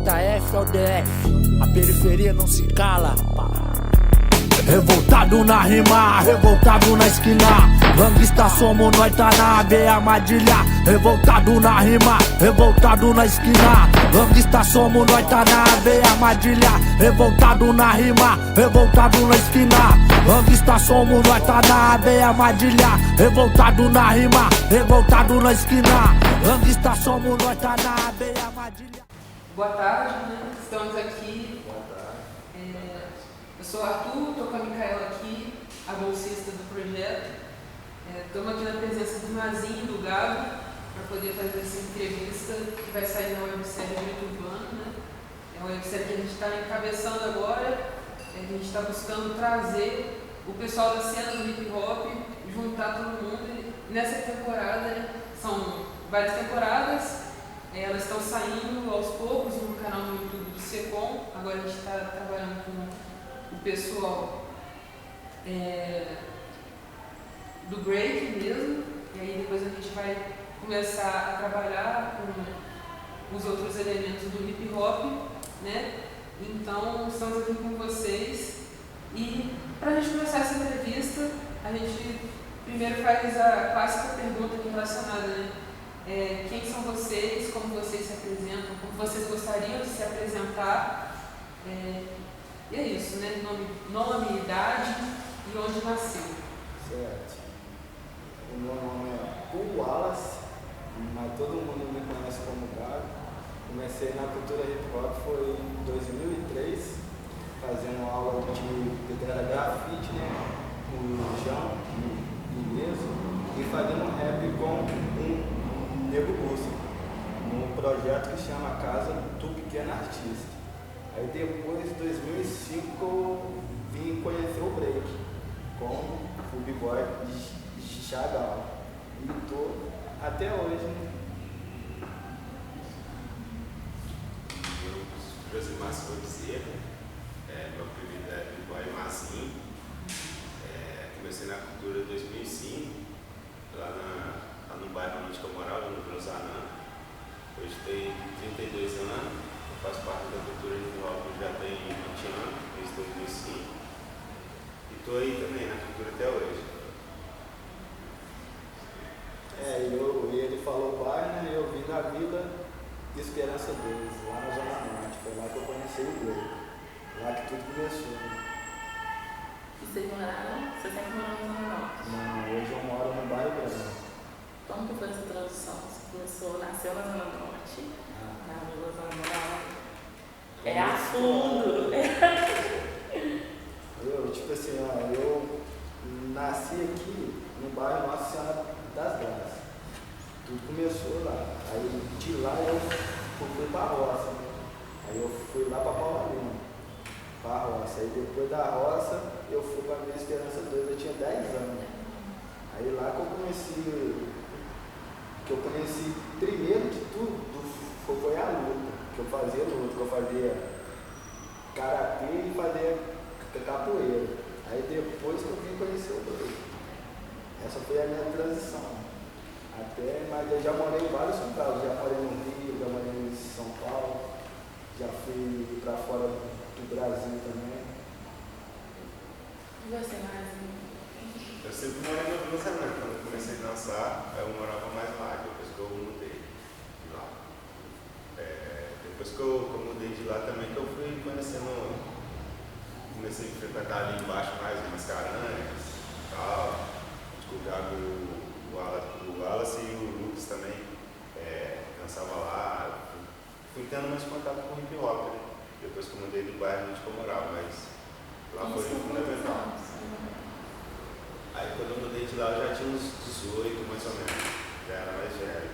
JF ao DF, a periferia não se cala. Revoltado na rima, revoltado na esquina. Gangsta somos nós, tá na veia armadilha. Revoltado na rima, revoltado na esquina. Gangsta somos nós, tá na veia armadilha. Revoltado na rima, revoltado na esquina. Gangsta somos nós, tá na veia armadilha. Revoltado na rima, revoltado na esquina. Gangsta somos nós, tá na veia armadilha. Boa tarde, né? Estamos aqui. Boa tarde. Eu sou o Arthur, estou com a Micaela aqui, a bolsista do projeto. Estamos aqui na presença do Mazinho e do Gabo para poder fazer essa entrevista que vai sair na websérie Grito Urbano, né? É uma websérie que a gente está encabeçando agora. A gente está buscando trazer o pessoal da cena do hip hop, juntar todo mundo. E nessa temporada, né? São várias temporadas. Elas estão saindo aos poucos no canal no YouTube do Secom. Agora a gente está trabalhando com o pessoal do break mesmo. E aí depois a gente vai começar a trabalhar com os outros elementos do hip hop, né? Então estamos aqui com vocês. E para a gente começar essa entrevista, a gente primeiro faz a clássica pergunta relacionada, né? Quem são vocês, como vocês se apresentam, como vocês gostariam de se apresentar. E é isso, né? Nome, idade e onde nasceu. Certo. O meu nome é Paul Wallace, mas todo mundo me conhece como Gabo. Comecei na cultura hip hop foi em 2003, fazendo aula de grafite, né? Com o João, Ileso, e fazendo rap com um Nego Busca, num projeto que chama Casa do Pequeno Artista. Aí depois, em 2005, eu vim conhecer o break com o B-Boy de Chagal. E tô até hoje. Eu, Josimar Bezerra, meu apelido é B-Boy Mazinho. Comecei na cultura em 2005, lá no bairro onde eu morava, no Cruzanã. Hoje tenho 32 anos, faço parte da cultura hip hop já tem 20 anos, desde 2005. E estou aí também na cultura até hoje. Ele falou bairro, né? Eu vim da Vila Esperança 2, lá na Zona Norte. Foi lá que eu conheci o break. Lá que tudo começou. E vocês moraram? Você sempre morou na Zona Norte? Não, hoje eu moro no bairro Grande. Como que foi essa transição? Você nasceu na Zona Norte, na Vila Zona Norte. A fundo! Eu nasci aqui no bairro Nossa Senhora das Graças. Tudo começou lá. Aí de lá eu fui para a roça. Aí eu fui lá para Paula Lima, para a roça. Aí depois da roça eu fui para a Vila Esperança 2, eu tinha 10 anos. Aí lá que eu conheci primeiro de tudo foi a luta, que eu fazia karatê e fazia capoeira. Aí depois que eu vim conhecer o break. Essa foi a minha transição. Mas eu já morei em vários São Paulo, já morei no Rio, já morei em São Paulo, já fui para fora do Brasil também. E você, Mazinho? Eu sempre morei na Vila Zanã. Quando eu comecei a dançar, eu morava mais lá, depois que eu mudei de lá. Depois que eu mudei de lá também, que eu fui conhecendo, comecei a frequentar ali embaixo mais Mascarenhas e tal. Descobri o Wallace e o Lucas também dançava lá. Fui tendo mais contato com o hip hop, né? Depois que eu mudei do bairro onde eu morava, mas lá foi fundamental. Aí quando eu mudei de lá eu já tinha uns 18 mais ou menos, já era mais velho.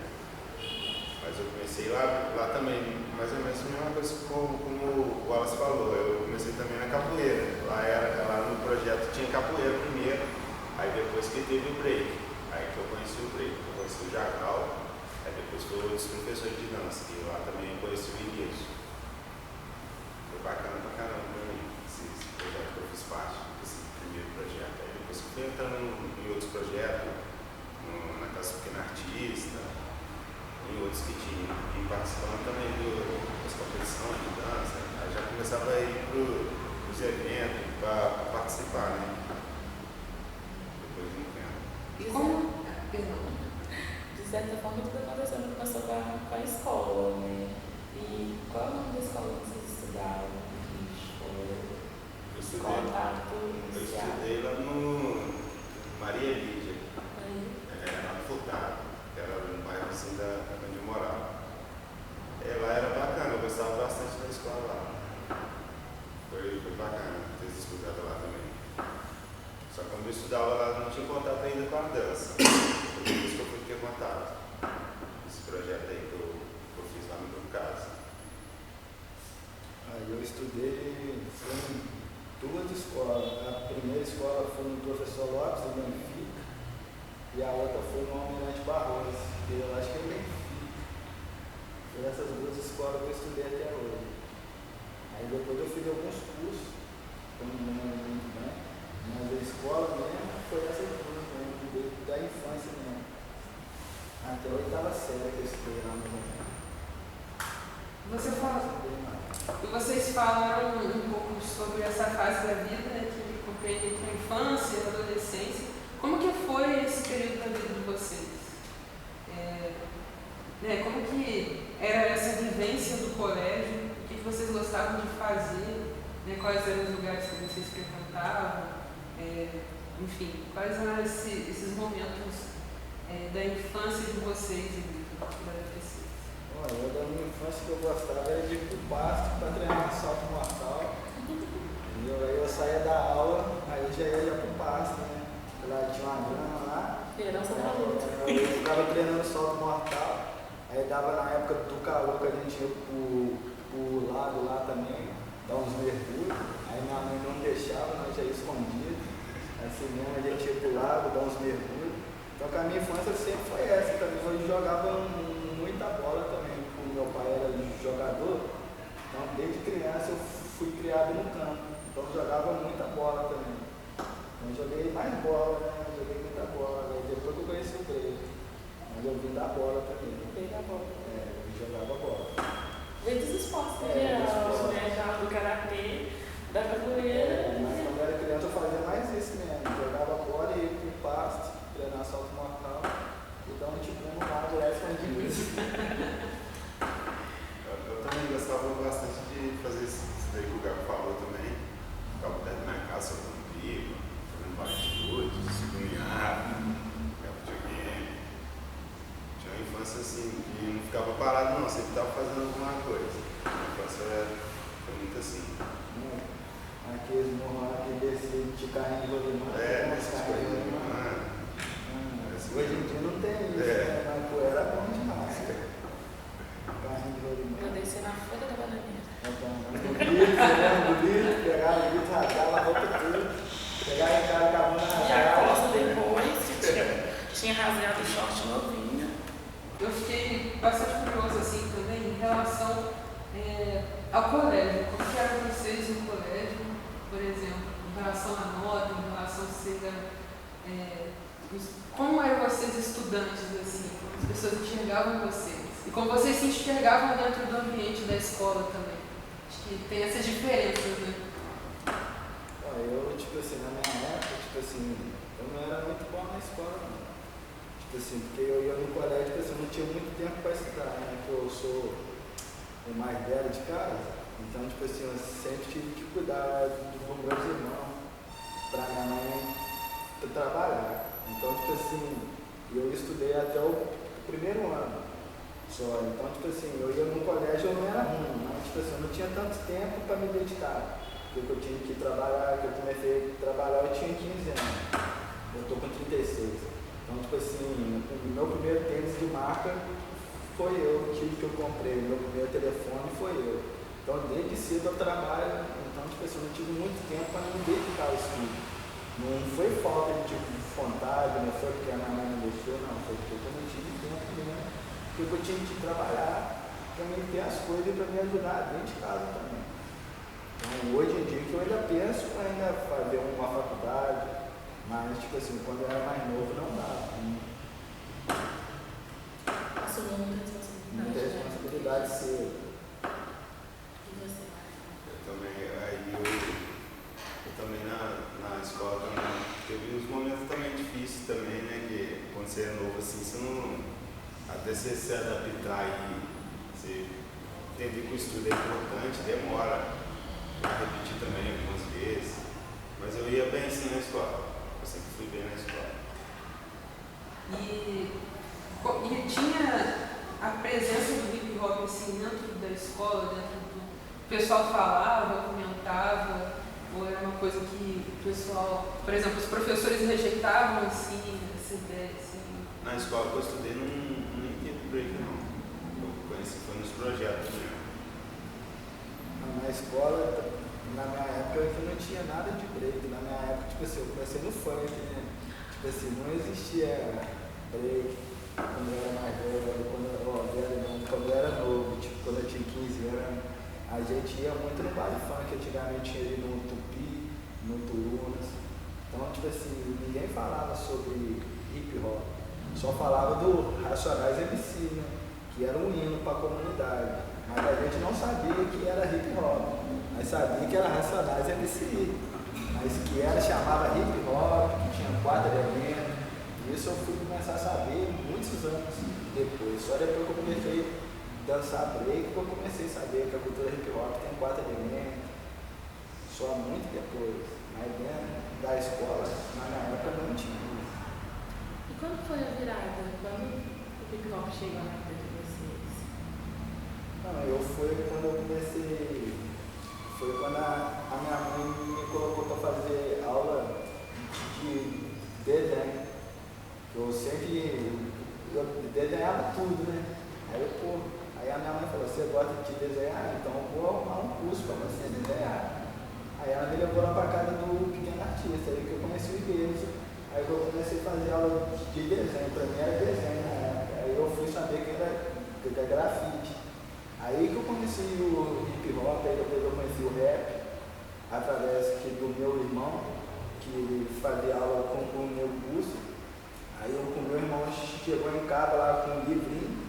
Mas eu comecei lá também, mais ou menos a mesma coisa como o Wallace falou, eu comecei também na capoeira. Lá no projeto tinha capoeira primeiro, aí depois que teve o break, aí que eu conheci o break, eu conheci o Jacal, aí depois foi outros professores de dança, e lá também eu conheci o Elias. Foi bacana pra caramba pra mim, esse projeto que eu fiz parte, esse primeiro projeto. Aí depois eu fui entrando em outros projetos, na Casa Pequena Artista, em outros que tinham, e participando também das competições de dança. Aí já começava a ir para os eventos para participar, né? Depois de um tempo. E Como? Perdão. de certa forma, tudo aconteceu começou com a escola, né? E qual é o nome da escola que vocês estudaram? Eu estudei, Contato eu inicial. estudei lá no Maria Lídia, Aí, lá no Furtado, que era um bairro assim onde eu morava. Lá era bacana, eu gostava bastante da escola lá. Foi bacana ter estudado lá também. Só que quando eu estudava lá, não tinha contato ainda com a dança. Foi por isso que eu fui ter contato. Esse projeto aí que eu fiz lá no Grupo Casa. Aí eu estudei em duas escolas. A primeira escola foi no Professor Lopes, em Benfica, e a outra foi no Almirante Barroso, que eu acho que é Benfica. Foi essas duas escolas que eu estudei até hoje. Aí depois eu fiz alguns cursos, que eu não me lembro muito bem, mas a escola mesmo foi essas duas mesmo, da infância mesmo. Até a oitava série que eu estudei lá no Brasil. E vocês falaram um pouco sobre essa fase da vida, né, que compreende entre a infância e a adolescência. Como que foi esse período da vida de vocês? Como que era essa vivência do colégio? O que vocês gostavam de fazer? Né, quais eram os lugares que vocês frequentavam? Enfim, quais eram esses momentos da infância de vocês e da adolescência? Olha, da minha infância que eu gostava era de ir pro pasto para treinar salto mortal. Aí eu saía da aula, aí eu já ia pro pasto, né? Lá tinha uma grama lá. Herança da luta. Eu ficava treinando salto mortal. Aí dava na época do calor que a gente ia pro lago lá também, dar uns mergulhos. Aí minha mãe não deixava, nós já ia escondido. Assim mesmo a gente ia pro lago, dar uns mergulhos. Então a minha infância sempre foi essa também. Eu jogava muita bola também. Meu pai era jogador, então desde criança eu fui criado no campo. Então eu jogava muita bola também. Então eu joguei mais bola, né? Eu joguei muita bola. Aí depois que eu conheci o Grêmio. Mas eu vim da bola também. Veio da bola. Eu jogava bola. Veio dos esportes em geral, né? Já do karatê, da capoeira. Mas quando eu era criança eu fazia mais isso mesmo. Jogava bola e ia pro pasto, treinar salto mortal e dar um tipo no lago lá escondido. Eu também gostava bastante de fazer isso daí que o Gabo falou também. Ficava dentro da minha casa soltando pipa, fazendo bate-gude, segurinhava, jogava videogame. Tinha uma infância assim, que não ficava parado não, sempre estava fazendo alguma coisa. A infância foi muito assim. Aqueles morros lá que desciam de carrinho de rolimã. Essas coisas de rolimã. Hoje em dia não tem isso, né? Mas pô, era bom demais. Carrinho de rolimã. Eu desci na folha da bananeira. No grito, pegava o grito, rasgava a roupa tudo. Pegava em casa, acabava na E a costa depois, tinha rasgado o short novinho. Eu fiquei bastante curiosa assim também em relação ao colégio. Como que era vocês no colégio, por exemplo, em relação à nota, em relação a ser como eram vocês estudantes, assim, como as pessoas enxergavam vocês? E como vocês se enxergavam dentro do ambiente da escola também? Acho que tem essas diferenças, né? Eu, tipo assim, na minha época, tipo assim, eu não era muito bom na escola, não. Tipo assim, porque eu ia no colégio, tipo assim, eu não tinha muito tempo para estudar, né? Porque eu sou o mais velho de casa, então, tipo assim, eu sempre tive que cuidar dos meus irmãos para minha mãe trabalhar. Então, tipo assim, eu estudei até o primeiro ano só. Então, tipo assim, eu ia no colégio, eu não era ruim, mas, tipo assim, eu não tinha tanto tempo para me dedicar. Porque eu tinha que trabalhar, que eu comecei a trabalhar, eu tinha 15 anos. Eu tô com 36. Então, tipo assim, o meu primeiro tênis de marca foi eu que eu comprei. Meu primeiro telefone foi eu. Então, desde cedo eu trabalho. Então, tipo assim, eu não tive muito tempo para me dedicar ao estudo. Não foi falta de vontade, não foi porque a minha mãe não deixou, não. Foi porque eu não tive tempo mesmo. Porque eu tinha que trabalhar para me ter as coisas para me ajudar dentro de casa também. Então, hoje em dia que eu ainda penso em ainda fazer uma faculdade, mas tipo assim, quando eu era mais novo não dava. Assumiu muita idade cedo. E você, Eu também, eu também na escola também, teve uns momentos também difíceis também, né? Que quando você é novo assim, você não. Até você se adaptar e você entender que o estudo é importante, demora para repetir também algumas vezes. Mas eu ia bem sim na escola. Eu sempre fui bem na escola. E tinha a presença do hip hop assim dentro da escola, dentro do. O pessoal falava, comentava, ou era uma coisa que o pessoal, por exemplo, os professores rejeitavam assim, essa ideia assim. Na escola que eu estudei nem teve break não. Eu conheci foi nos projetos mesmo. Na escola, na minha época, eu não tinha nada de break. Na minha época, tipo assim, eu comecei no funk, né? Tipo assim, não existia break quando eu era mais velho, quando eu era novo, tipo, quando eu tinha 15 anos. A gente ia muito no baile funk, antigamente ia ali no Tupi, no Turunas. Então, tipo assim, ninguém falava sobre hip hop. Só falava do Racionais MC, né? Que era um hino para a comunidade. Mas a gente não sabia que era hip hop. Mas sabia que era Racionais MC. Mas que era, chamava hip hop, que tinha 4 elementos. Isso eu fui começar a saber muitos anos depois. Só depois que eu comecei a dançar break, que eu comecei a saber que a cultura hip hop tem 4 elementos. Só muito depois. Mas dentro da escola, na minha época, não tinha. E quando foi a virada? Quando o hip hop chegou na vida de vocês? Não, foi quando eu comecei. Foi quando a minha mãe me colocou para fazer aula de desenho. Eu sempre desenhava tudo, né? Aí a minha mãe falou, você gosta de desenhar? Então eu vou arrumar um curso para você desenhar. Aí ela me levou lá para casa do pequeno artista, aí que eu conheci o Igreja. Aí eu comecei a fazer aula de desenho, para mim era desenho na época. Aí eu fui saber que era grafite. Aí que eu conheci o hip hop, aí depois eu conheci o rap, através do meu irmão, que ele fazia aula com o meu curso. Aí com o meu irmão chegou em casa lá com um livrinho,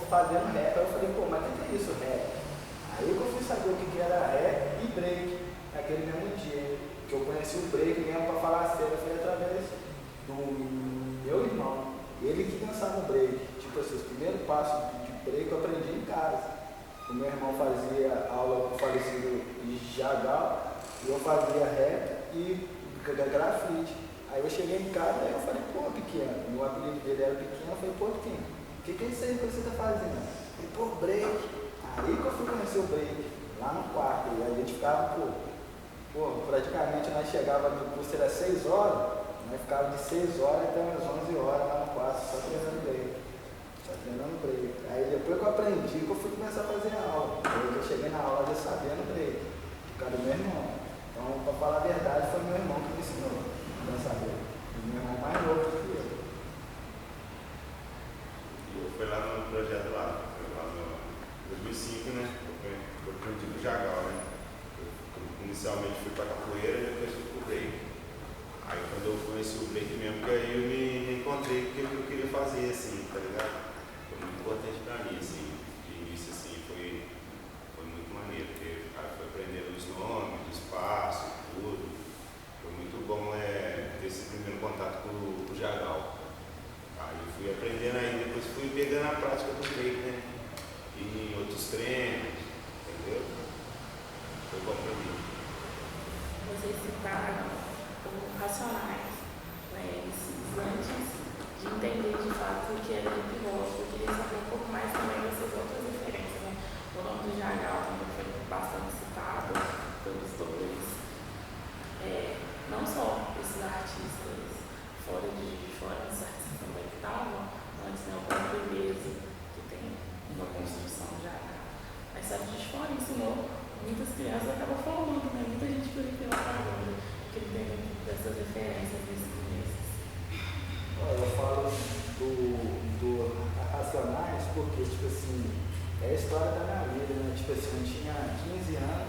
fazendo rap. Aí eu falei, mas o que é isso, rap? Aí que eu fui saber o que era rap e break, naquele mesmo dia. Que eu conheci o break mesmo para falar sério, foi através do meu irmão. Ele que dançava o break. Tipo assim, os primeiros passos de break eu aprendi em casa. O meu irmão fazia aula com o falecido Jagal, e eu fazia rap e grafite. Aí eu cheguei em casa e eu falei, pequeno, meu apelido dele era pequeno, eu falei, pequeno, o que é isso aí que você está fazendo? Ele, break. Aí que eu fui conhecer o break, lá no quarto, e a gente ficava, praticamente nós chegávamos no curso, era 6 horas, nós ficávamos de 6 horas até umas 11 horas lá no quarto, só treinando break. Aí depois que eu aprendi, que eu fui começar a fazer a aula. Aí eu cheguei na aula já sabendo break, por causa do meu irmão. Então, para falar a verdade, foi meu irmão que me ensinou a dançar break. Meu irmão mais novo que eu. Eu fui lá no projeto lá no 2005, né? Eu aprendi do Jagal, né? Eu inicialmente fui para capoeira e depois fui pro break. Aí quando eu conheci o break mesmo, que aí eu me encontrei com o que eu queria fazer, assim, tá ligado? Foi muito importante pra mim, assim, de início, assim, foi muito maneiro, porque foi aprendendo os nomes, o espaço, tudo. Foi muito bom ter esse primeiro contato com o Jagal. Aí eu fui aprendendo aí, depois fui pegando a prática do break, né? E em outros treinos, entendeu? Foi bom pra mim. Vocês citaram o Racionais, né? Antes de entender de fato o que era hip hop, eu queria saber um pouco mais também dessas outras referências, né? O nome do Jagal também foi bastante citado pelos dois. Não só esses artistas fora de fora, os artistas também que estavam antes, né? O próprio Beleza, que tem uma construção já, mas sabe, de fora ensinou muitas crianças, acabam formando, né? Muita gente por hip hop agora, que ele tem dessas referências desses começos. Eu falo do Racionais porque, tipo assim, é a história da minha vida, né? Tipo assim, eu tinha 15 anos,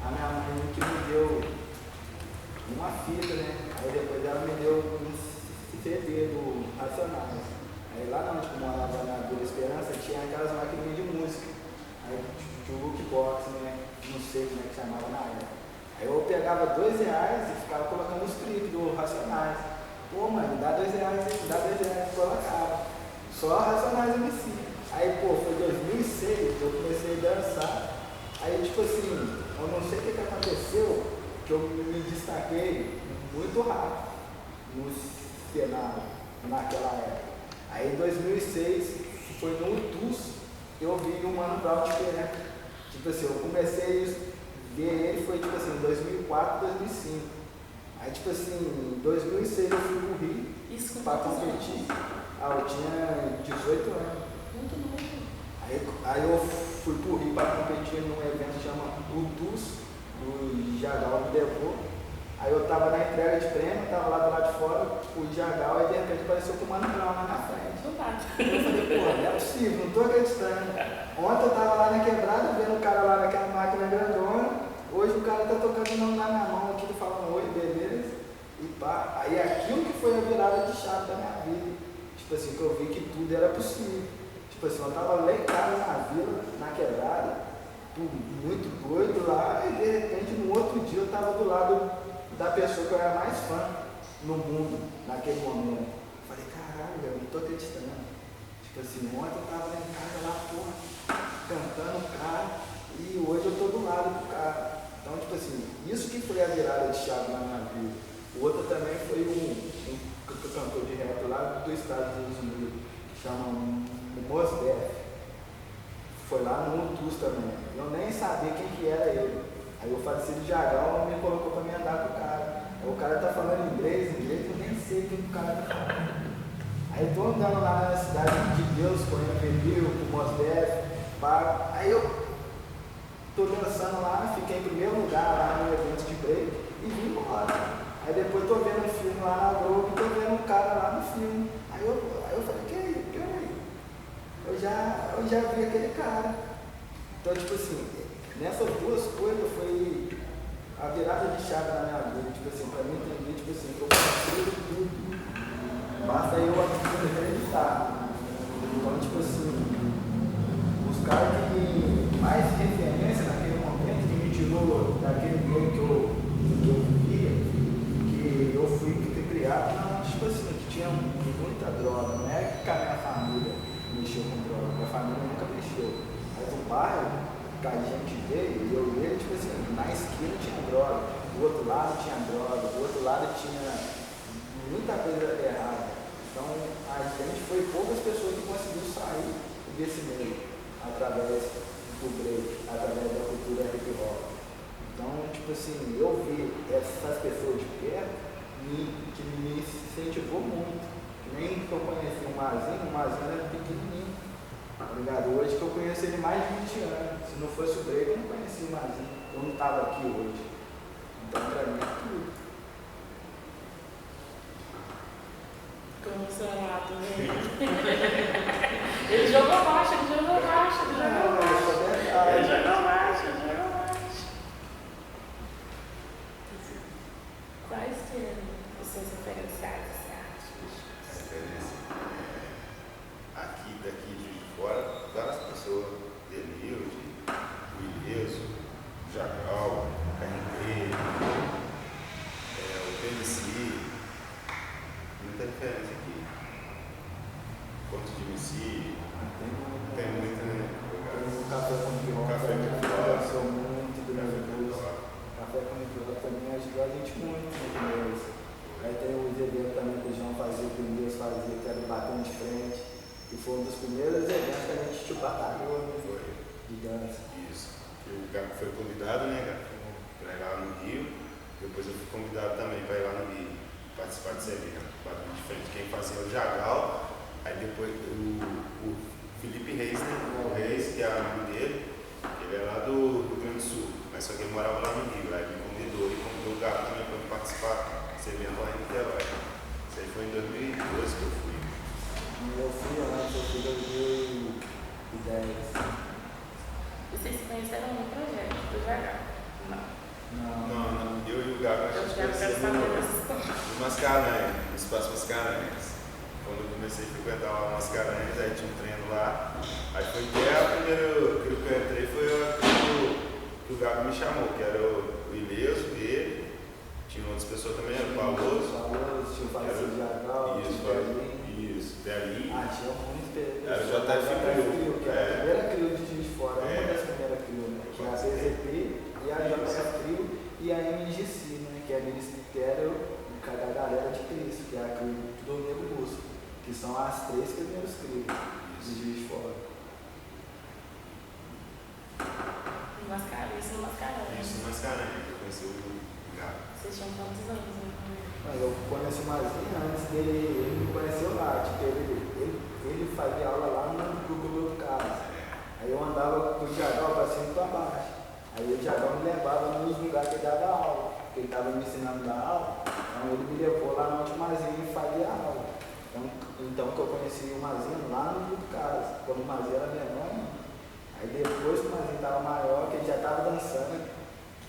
a minha mãe que me deu uma fita, né? Aí depois ela me deu um CD do Racionais. Aí lá onde eu morava na Vila Esperança tinha aquelas maquininhas de música. Aí de jukebox, né? Não sei como é que chamava na época. Aí eu pegava R$2 e ficava colocando os clipes do Racionais. Pô, mano, dá R$2 aí, dá R$2 e colocava. Só Racionais MC. Aí, pô, foi 2006, eu comecei a dançar. Aí, tipo assim, eu não sei o que aconteceu, que eu me destaquei muito rápido no cenário naquela época. Aí, em 2006, foi no UTUS, eu vi o Mano Brown diferente. Tipo assim, eu comecei a ver ele, foi tipo assim, em 2004, 2005. Aí, tipo assim, em 2006 eu fui pro Rio pra competir. Ah, eu tinha 18 anos. Muito novo. Aí eu fui pro Rio para competir num evento que chama UTUS, o Jagal me levou. Aí eu tava na entrega de prêmio, tava lá do lado de fora, o Jagal, aí de repente apareceu com o Mano Brown lá na frente. Do lado. Eu falei, pô, não é possível, não tô acreditando. Ontem eu tava lá na quebrada, vendo o cara lá naquela máquina grandona, hoje o cara tá tocando não na minha mão aqui, falando oi, beleza, e pá. Aí aquilo que foi a virada de chave da minha vida. Tipo assim, que eu vi que tudo era possível. Tipo assim, eu tava lá em casa na vila, na quebrada, muito doido lá, e de repente no outro dia eu tava do lado da pessoa que eu era mais fã no mundo, naquele momento. Eu falei, caralho, eu não tô acreditando. Tipo assim, ontem eu tava lá em casa, lá, porra, cantando o cara, e hoje eu tô do lado do cara. Então, tipo assim, isso que foi a virada de chave na minha vida. O outro também foi um cantor de rap lá do Estados Unidos, que chama Mos Def. Foi lá no UTUS também. Eu nem sabia quem que era ele. Aí o falecido Jagal me colocou pra me andar com o cara. Aí o cara tá falando inglês, eu nem sei o que o cara tá falando. Aí eu tô andando lá na cidade de Deus, com o MPB, com o Mos Def, aí eu tô dançando lá, fiquei em primeiro lugar lá no evento de break e vim embora. Aí depois tô vendo um filme lá na Globo e tô vendo um cara lá no filme. Aí eu falei, que aí? Eu já vi aquele cara. Então, tipo assim, nessas duas coisas foi a virada de chave na minha vida. Tipo assim, pra mim entender, tipo assim, que eu consigo tudo. Basta eu acreditar. Então, tipo assim, os caras que mais referência naquele momento, que me tirou daquele meio que eu vivia, que eu fui criado, não, tipo assim, que tinha muita droga. Não é que a minha família mexeu com droga, minha família nunca mexeu. Mas o bairro que a gente veio, eu e ele, tipo assim, na esquina tinha droga, do outro lado tinha droga, do outro lado tinha muita coisa errada. Então a gente foi poucas pessoas que conseguiram sair desse meio, através do break, através da cultura hip hop. Então, tipo assim, eu vi essas pessoas de perto que me incentivou muito. Nem que eu conheci o Mazinho era pequenininho, tá ligado? Hoje que eu conheço ele mais de 20 anos. Se não fosse o break, eu não conhecia o Mazinho. Eu não estava aqui hoje. Então, pra mim, é tudo. Emocionado, né? Ele jogou baixo. Quais seriam os seus referenciais artísticos? Aqui, daqui de fora, várias pessoas, Denilde, Wilson, Jagal, KNP, o PMC, muita referência aqui. Conto de MC, tem muita, né? O Café com Piroca, Café com Piroca, sou muito do meu curso. Café com Piroca também ajudou a gente muito no começo. Aí tem o evento também que o João fazia, que o Deus fazia, que era o Batendo de Frente. E foi um dos primeiros eventos que a gente te batalhou, né? Foi. De dança. Isso. O Gato foi convidado, né, cara? Pra ir lá no Rio. Depois eu fui convidado também pra ir lá no Rio, participar desse evento. Batendo de Frente, quem fazia o Jagal. Aí depois o Felipe Reis, né? O Reis, que é amigo dele, ele é lá do Rio Grande do Sul, mas só que ele morava lá no Rio. Aí ele me convidou e convidou o Gato também para participar desse evento lá em Niterói. Isso aí foi em 2012 que eu fui. E eu fui antes, eu fui em 2010. Vocês se conheceram no projeto do Jagal? Eu e o Gato, a gente conheceu no Mascarenhas, no Espaço Mascarenhas. quando eu comecei a frequentar lá Mascarenhas, aí tinha um treino lá. Aí foi até a primeira crew que eu entrei, foi a crew que o Gabi me chamou, que era o Ileso, ele, tinha outras pessoas também, era o Pauloso. Tinha o Falecido Jagal, Isso, Belinho. Ah, tinha muitos. Era o JF Crew. Que era a primeira crew de Juiz de Fora, uma das primeiras crew, né? Que é a BZP e a JF Crew e a MGC, né? Que é a Ministério da Galera de Cristo, que é a crew do Nego Busco, que são as 3 primeiras crews de Juiz de Fora. Isso no Mascarenhas. Isso, Mascarenhas, eu conheci o Gabi. Vocês tinham quantos anos, né? Mas eu conheço o Mazinho antes dele, ele me conheceu lá, tipo, ele fazia aula lá no grupo do casa. Aí eu andava com o Jagal pra cima e pra baixo. Aí o Jagal me levava nos lugares que ele dava aula, porque ele estava me ensinando a dar aula. Então ele me levou lá no Mazinho e fazia aula. Então que eu conheci o Mazinho lá no grupo do casa, quando o Mazinho era menor. Aí depois que o Mazinho estava maior, que ele já estava dançando,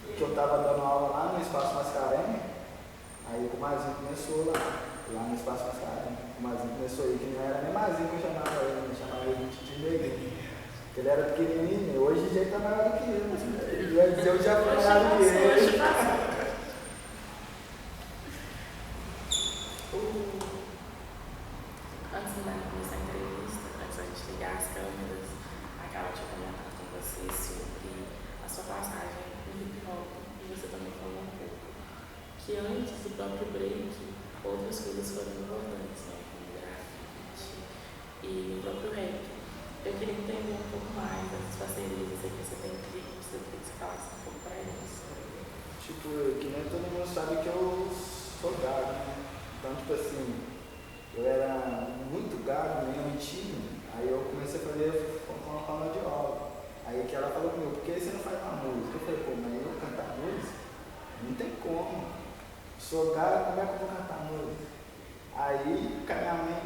que eu estava dando aula lá no Espaço Mascarenhas. Aí o Mazinho começou lá no Espaço Mascarenhas. O Mazinho começou aí, que não era nem Mazinho que eu chamava ele, eu chamava ele de Titi Neguinho. Porque ele era pequenininho, hoje já está maior do que ele. Eu já fui maior do que ele. Antes de começar a entrevista, antes da gente ligar as câmeras, a Carol tinha comentado com você sobre a sua passagem no hip hop, e você também falou um pouco que antes do próprio break, outras coisas foram importantes, né, como grafite e o próprio rap. Eu queria entender um pouco mais dessas parcerias que você tem que você falasse um pouco para eles. Tipo, que nem todo mundo sabe que eu sou gado, né? Então, tipo assim, eu era muito gado, meio tímido. Aí eu comecei a fazer uma forma de aula. Aí que ela falou comigo, por que você não faz uma música? Eu falei, pô, mas eu cantar música? Não tem como. Sou gado, como é que eu vou cantar música? Aí, com a minha mãe,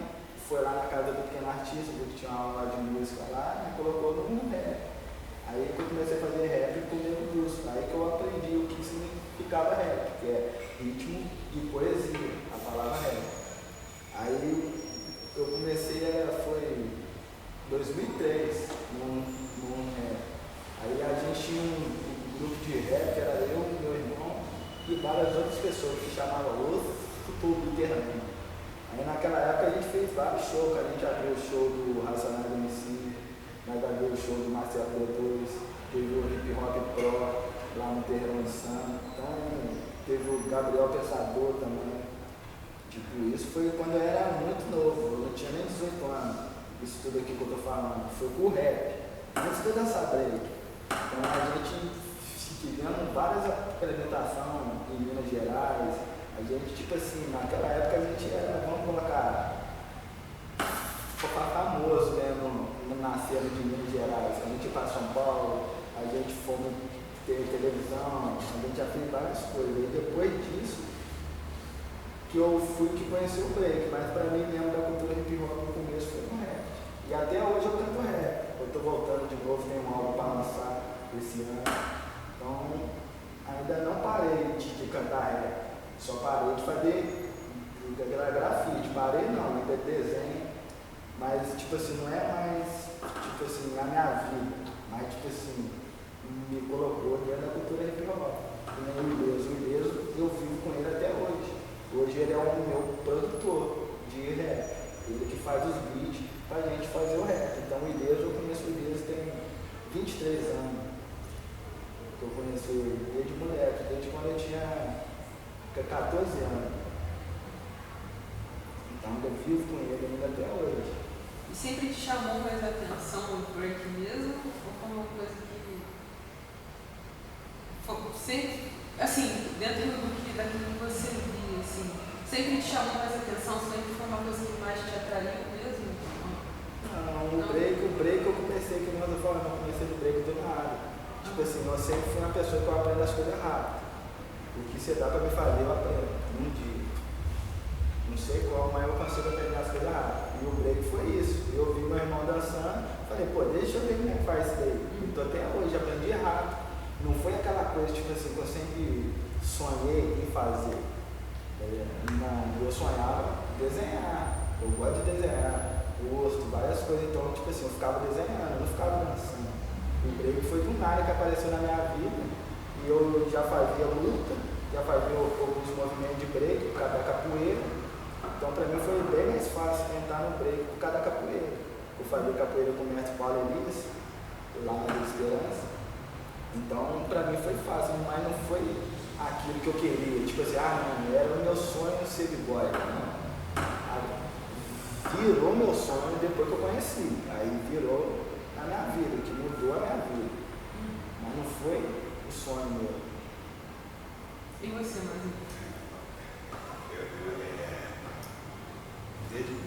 foi lá na casa do pequeno artista, que tinha uma aula de música lá, e me colocou no rap. Aí que eu comecei a fazer rap com o Nego Busco. Aí que eu aprendi o que significava rap, que é ritmo e poesia, a palavra rap. Aí eu comecei, foi 2003, num rap. Aí a gente tinha um grupo de rap, que era eu, meu irmão e várias outras pessoas que chamavam Os Subterrâneos. Aí naquela época a gente fez vários shows, a gente abriu o show do Racionais MC, nós abriu o show do Marcelo depois, teve o Hip Hop Pro lá no Terreiro Insano, então teve o Gabriel Pensador também. Tipo, isso foi quando eu era muito novo, eu não tinha nem 18 anos, isso tudo aqui que eu tô falando, foi com o rap, antes de eu dançar break. Então a gente tivemos várias apresentações em Minas Gerais. A gente, tipo assim, naquela época a gente era, vamos colocar, famoso mesmo na cena de Minas Gerais. A gente ia para São Paulo, a gente fomos ter televisão, a gente já fez várias coisas. E depois disso, que eu fui que conheci o break, mas para mim mesmo da cultura hip hop no começo foi no rap. E até hoje eu canto rap. Eu tô voltando de novo, tem um álbum para lançar esse ano. Então, ainda não parei de cantar rap. Só parei de fazer grafite, parei não, ainda desenho, mas tipo assim, não é mais tipo assim, a minha vida, mas tipo assim, me colocou dentro da cultura hip hop. O Ileso, eu vivo com ele até hoje. Hoje ele é o meu produtor de rap, ele que faz os beats pra gente fazer o rap. Então o Ileso, eu conheço o Ileso tem 23 anos, que eu conheço ele desde moleque, desde quando eu tinha 14 anos. Então eu vivo com ele ainda até hoje. E sempre te chamou mais a atenção o break mesmo? Ou foi uma coisa que sempre, assim, dentro daquilo que você via, assim, sempre te chamou mais a atenção? Sempre foi uma coisa que mais te atraiu mesmo? Não, o break eu comecei, que eu falando, eu comecei no break do nada. Tipo assim, eu sempre fui uma pessoa que eu aprendo as coisas rápido. O que você dá pra me fazer, eu aprendo. Um dia. Não sei qual, mas eu consigo aprender as coisas rápido. E o break foi isso. Eu vi meu irmão dançando, falei, pô, deixa eu ver como é que faz isso daí. Então até hoje, aprendi rápido. Não foi aquela coisa, tipo assim, que eu sempre sonhei em fazer. Não, eu sonhava em desenhar. Eu gosto de desenhar, gosto, várias coisas, então, tipo assim, eu ficava desenhando, eu não ficava dançando. O break foi do nada que apareceu na minha vida, e eu já fazia luta, já fazia alguns movimentos de break por causa da capoeira, então pra mim foi bem mais fácil entrar no break por causa da capoeira. Eu fazia capoeira com o mestre Paulo Elias, lá na Vila Esperança, então pra mim foi fácil, mas não foi aquilo que eu queria, tipo assim, não, era o meu sonho ser b-boy, não. Virou meu sonho depois que eu conheci, aí virou na minha vida, que mudou a minha vida, mas não foi o sonho meu. E você, Mazinho?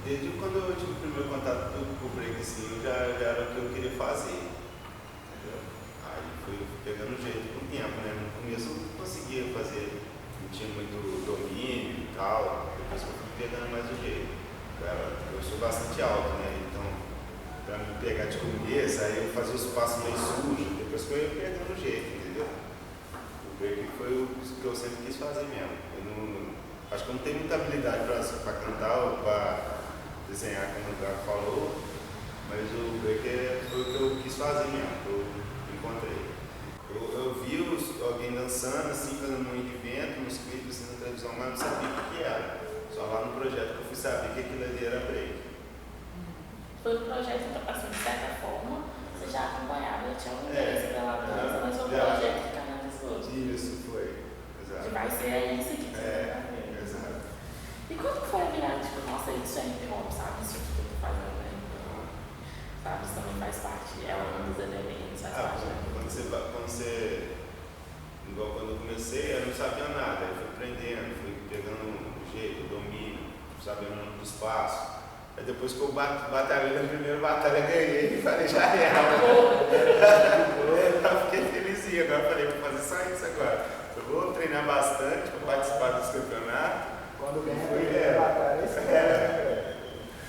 Desde quando eu tive o primeiro contato com o break, assim, já era o que eu queria fazer. Entendeu? Aí fui pegando jeito com o tempo, né? No começo eu não conseguia fazer, não tinha muito domínio e tal, depois eu fui pegando mais o jeito. Eu sou bastante alto, né? Então, pra me pegar de começo, aí eu fazia os passos meio sujos, depois que eu ia pegando o jeito, entendeu? O break foi o que eu sempre quis fazer mesmo. Acho que eu não tenho muita habilidade para cantar ou para desenhar, como o Gago falou, mas o break foi o que eu quis fazer mesmo, que eu encontrei. Eu vi alguém dançando, assim, fazendo um de vento, nos clipes, assim, na televisão, mas não sabia o que era. Só lá no projeto que eu fui saber que aquilo ali era break. Foi um projeto, assim, de certa forma, você já acompanhava, já tinha um interesse pela dança, mas foi um projeto que canalizou. Isso, foi. Exato. Que vai ser isso que você vai fazer. Exato. E quando foi a virada, tipo, nossa, isso é hip hop, sabe? Isso que eu tô fazendo, né? Sabe? Isso também faz parte, é um dos elementos, faz parte. Quando você, igual quando eu comecei, eu não sabia nada, eu fui aprendendo, fui pegando o jeito, o domínio, sabendo o nome dos passos. Aí depois que eu batalhei na primeira batalha, ganhei e falei, já era. Eu fiquei felizinho, agora eu falei, vou fazer só isso agora. Eu vou treinar bastante para participar dos campeonatos. Quando ganha a primeira batalha, isso é.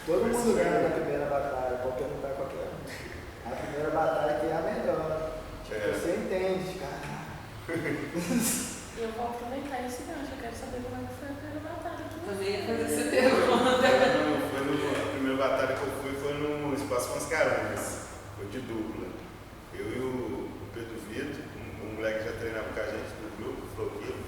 Todo mundo ganha na primeira batalha, qualquer um vai qualquer um. A primeira batalha que é a melhor. Tipo, você entende, cara. E eu vou aproveitar esse gancho, eu quero saber como é que foi a primeira batalha. Também ia fazer essa pergunta. A primeira batalha que eu fui foi no Espaço Mascarenhas, foi de dupla. Eu e o Pedro Vitor, um moleque que já treinava com a gente do grupo, Floquilo.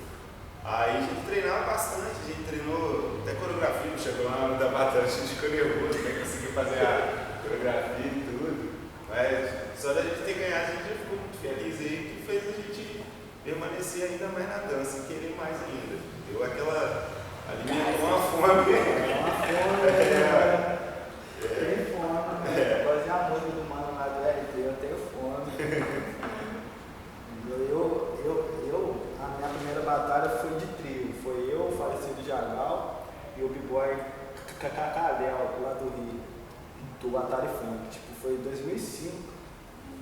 Aí a gente treinava bastante, a gente treinou até coreografia, chegou lá na hora da batalha, a gente ficou nervoso, né? Conseguiu fazer a coreografia e tudo. Mas só da gente ter ganhado, a gente já ficou muito feliz aí, que fez a gente permanecer ainda mais na dança e querer mais ainda. Deu aquela. Alimentou uma fome. Tem fome, né? Fazer a música do mano lá do RT, eu tenho fome. A minha primeira batalha foi de trio. Foi eu, o falecido Jagal e o b-boy Cacadel, lá do Rio, do Atari Funk. Tipo, foi em 2005.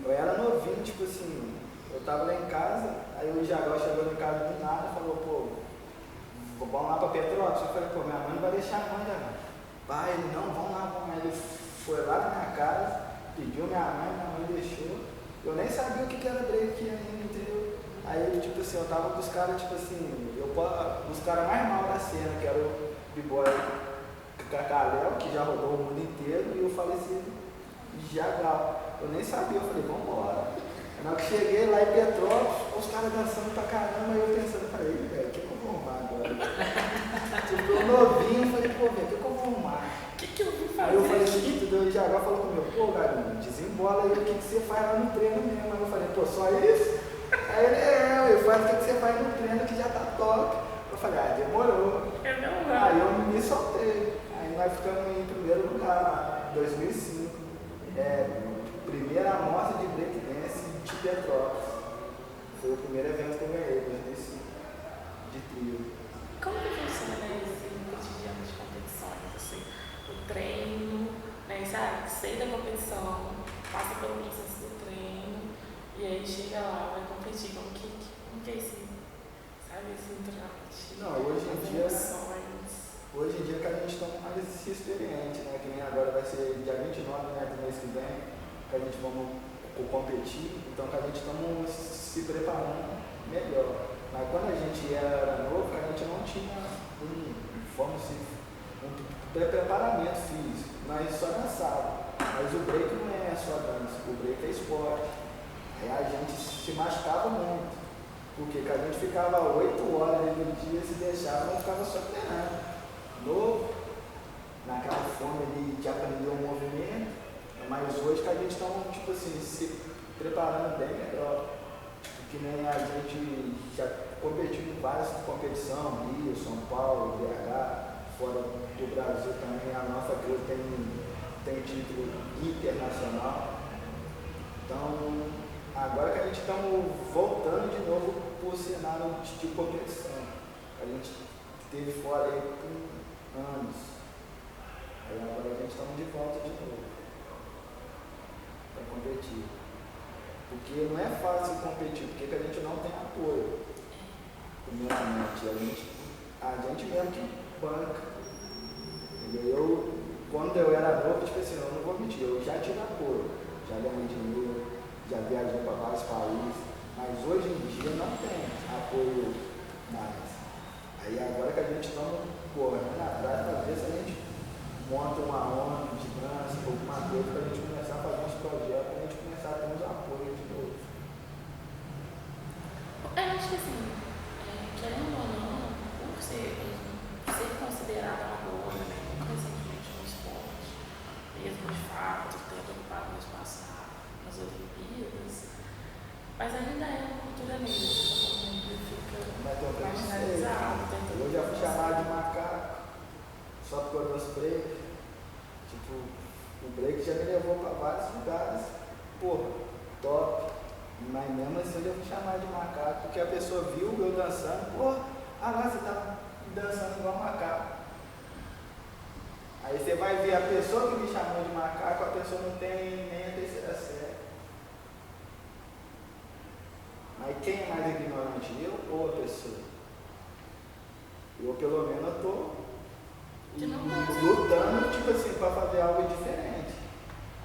Eu era novinho, tipo assim, eu tava lá em casa, aí o Jagal chegou em casa do nada e falou, pô, vamos lá pra Petrópolis. Eu falei, pô, minha mãe não vai deixar não, Jagal. Pai, ele, não, vamos lá. Ele foi lá na minha casa, pediu minha mãe deixou. Eu nem sabia o que era break ainda, entendeu? Aí, tipo assim, eu tava com os caras, tipo assim, os caras mais mal da cena, que era o b-boy Cacalhau, que já rodou o mundo inteiro, e o falecido Jagal. Eu nem sabia, eu falei, vambora. Na hora que cheguei lá em Petrópolis, os caras dançando pra caramba, aí eu pensando, falei, velho, o que eu vou arrumar agora? Tipo, eu novinho, falei, pô, velho, o que eu vou arrumar? O que eu vim fazer? Aí eu falei assim, tudo, o Jagal falou comigo, pô, garoto, desembola aí o que você faz lá no treino mesmo. Aí eu falei, pô, só isso? Aí ele, faz o que você faz no treino que já tá top. Eu falei, demorou. Aí eu me soltei. Aí nós ficamos em primeiro lugar lá, 2005. Primeira amostra de breakdance de Petrópolis. Foi o primeiro evento que eu ganhei, 2005, de trio. Como que funciona esse cotidiano de competições? Assim, o treino, né, sabe? Sai da competição, passa pelo processo do treino, e aí chega lá, vai competir. Como que é esse, sabe, esse trâmite? Não, hoje em dia que a gente está mais experiente, né? Que nem agora vai ser dia 29, né, do mês que vem, que a gente vamos competir, então que a gente estamos se preparando melhor. Mas quando a gente era novo, a gente não tinha, vamos preparamento físico, mas só dançava. Mas o break não é só dança, o break é esporte. Aí a gente se machucava muito, porque a gente ficava 8 horas no dia, se deixava, não ficava só treinando. Novo, naquela fome ali de aprender o movimento, mas hoje que a gente está, tipo assim, se preparando bem melhor. Que nem a gente já competiu em várias competições, Rio, São Paulo, BH, fora do Brasil também, a nossa coisa tem título internacional. Então, agora que a gente estamos voltando de novo por cenário de competição. A gente esteve fora aí por anos. Aí agora a gente estamos de volta de novo para competir. Porque não é fácil competir, porque a gente não tem apoio. Primeiramente, a gente mesmo que banca. Entendeu? Quando eu era novo, tipo assim, eu não vou mentir, eu já tive apoio, já ganhei dinheiro, já viajei para vários países, mas hoje em dia não tem apoio mais. Aí agora que a gente está correndo atrás, para ver se a gente monta uma ONG de dança, alguma coisa, para a gente começar a fazer uns projetos, para a gente começar a ter uns apoios de novo. Eu acho que assim, querendo ou não, por ser considerada agora, né, recentemente no esporte, mesmo de fato, tendo ocupado no espaço nas Olimpíadas, mas ainda é uma cultura negra, todo mundo fica marginalizado. Eu já fui chamado de macaco, só porque eu dou break. Tipo, o break já me levou para vários lugares, porra, top. Mas mesmo assim eu fui chamado de macaco, porque a pessoa viu eu dançando, porra, lá você tá dançando igual macaco. Aí você vai ver a pessoa que me chamou de macaco, a pessoa não tem nem a terceira série. Mas quem é mais ignorante, eu ou a pessoa? Eu pelo menos estou lutando, tipo assim, para fazer algo diferente.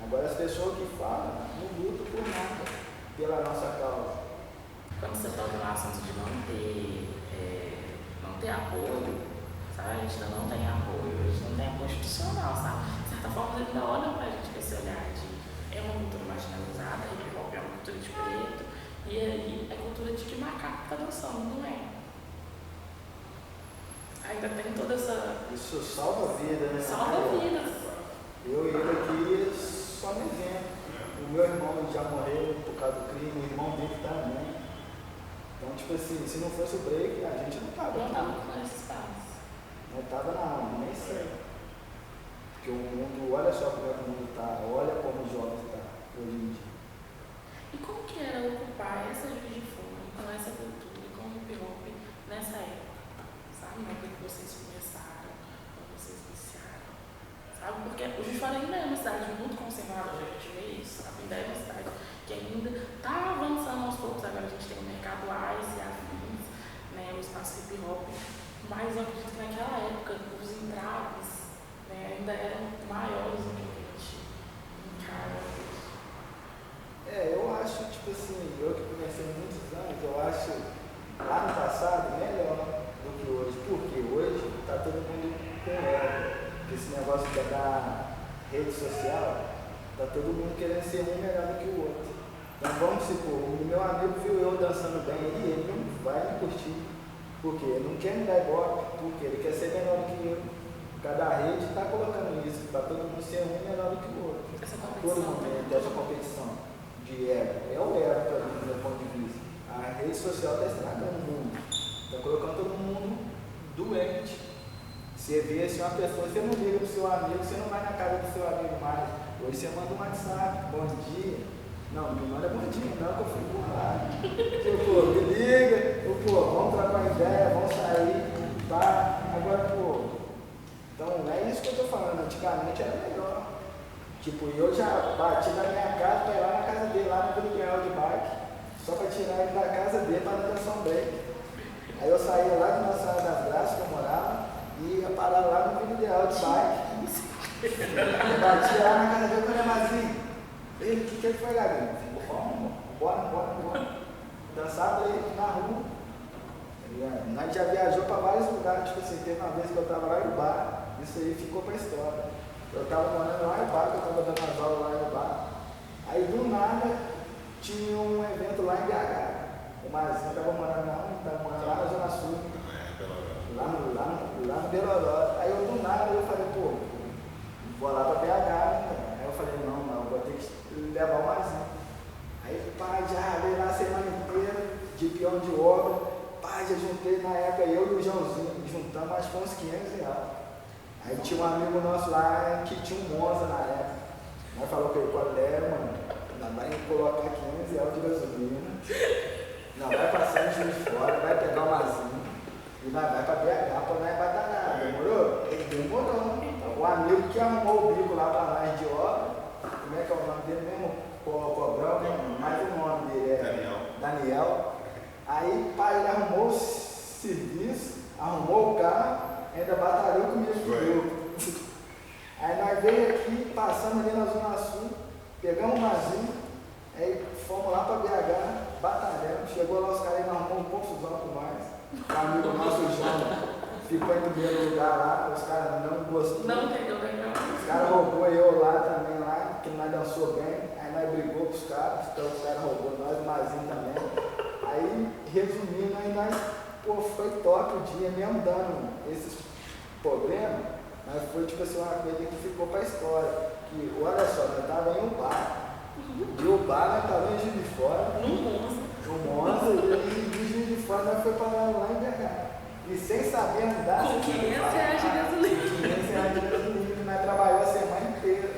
Agora as pessoas que falam, não lutam por nada, pela nossa causa. Quando você toca no assunto de não ter apoio, sabe? A gente ainda não tem apoio, a gente não tem apoio institucional, sabe? De certa forma, eles ainda olham pra gente com esse olhar de é uma cultura marginalizada, hip hop é uma cultura de preto, e aí é cultura de que macaco tá dançando, não é? Ainda tem toda essa... Isso salva a vida, né? Salva vidas. Eu e ele aqui só me exemplo. O meu irmão já morreu por causa do crime, o irmão dele também. Então, tipo assim, se não fosse o break, a gente não tava aqui. Não tava nesse espaço. Não tava não, nem sei. Porque o mundo, olha só como é que o mundo tá, olha como os jovens estão hoje em dia. E como que era ocupar essa Juiz de Fora, com essa cultura, com o hip hop nessa época? Sabe, na época que vocês começaram, quando vocês iniciaram? Sabe, porque o Juiz de Fora ainda é uma cidade muito conservadora, a gente vê isso, sabe? Ainda é uma cidade que ainda está avançando aos poucos. Agora a gente tem o mercado AIS e afins, né, o espaço hip hop, mas eu acredito que naquela época os entraves, né, ainda eram maiores do que a gente encara hoje. Eu acho, tipo assim, eu que comecei muitos anos, eu acho lá no passado melhor do que hoje. Porque hoje está todo mundo com ego. Esse negócio da rede social, está todo mundo querendo ser um melhor do que o outro. Então vamos supor, o meu amigo viu eu dançando bem e ele não vai me curtir. Porque ele não quer me dar ibope, porque ele quer ser melhor do que eu. Cada rede está colocando isso, para todo mundo ser um melhor do que o outro. Todo momento dessa competição de ego. É o ego para mim, do meu ponto de vista. A rede social está estragando o mundo. Está colocando todo mundo doente. Você vê assim, uma pessoa, você não liga pro seu amigo, você não vai na casa do seu amigo mais. Hoje você manda um WhatsApp, bom dia. Não, me manda bom dia, não, que eu fui por lá. Pô, me liga, vamos trocar ideia, vamos sair, tá? Agora, então é isso que eu tô falando, antigamente era melhor. Tipo, eu já bati na minha casa pra ir lá na casa dele, lá no Vila Real de bike, só pra tirar ele da casa dele pra dar dançar um break. Aí eu saía lá de Nossa Senhora das Graças, que eu morava, e ia parar lá no Vila Real de bike. Eu batia lá na casa dele com o Nemazinho. Ele, o que ele foi, Gabriel? Eu falei, bora. Dançar break na rua. Nós já viajou para vários lugares, tipo assim, teve uma vez que eu estava lá em bar, isso aí ficou pra história. Eu tava morando lá em Bar, eu tava dando as aulas lá em Bar. Aí do nada tinha um evento lá em BH. O Mazinho tava morando lá na Zona Sul. Lá no Beloró. Aí eu do nada eu falei, pô, vou lá pra BH, né? Aí eu falei, não, vou ter que levar o Mazinho. Aí pá, já veio lá a semana inteira de peão de obra. Pá, já juntei na época eu e o Joãozinho, juntamos acho que uns 500 reais. Aí tinha um amigo nosso lá que tinha um Monza na época. Aí falou pra ele, qual é, mano? Ainda vai colocar 500 reais de gasolina. Não, vai passar de Juiz de Fora, vai pegar o Mazinho. E vai pra BH, pra não é batalhar. Demorou? Ele demorou. O amigo que arrumou o bico lá pra nós de obra, como é que é o nome dele mesmo? Cobrão, né? Mais o nome dele é Daniel. Aí, pai, ele arrumou o serviço, arrumou o carro, ainda batalhou comigo de grupo. Aí nós veio aqui, passamos ali na Zona Sul, pegamos o Mazinho, aí fomos lá pra BH, batalhamos, chegou lá os caras e arrumou um confusão com nós. O amigo nosso, João, ficou em primeiro lugar lá, os caras não gostaram. Não entendeu legal. Os caras roubou eu lá também, lá, que nós dançou bem, aí nós brigou com os caras, então os caras roubou nós, o Mazinho também. Aí, resumindo, aí nós, pô, foi top o dia, mesmo dando esses problemas, mas foi tipo assim, uma coisa que ficou pra história. Que, olha só, nós tava em um bar, de um bar nós tava em Juiz de Fora, no Monza, e de Juiz de Fora nós foi parar lá em BH. E sem saber andar, Com 500 reais de gasolina. 500 reais de gasolina, nós trabalhamos a semana inteira,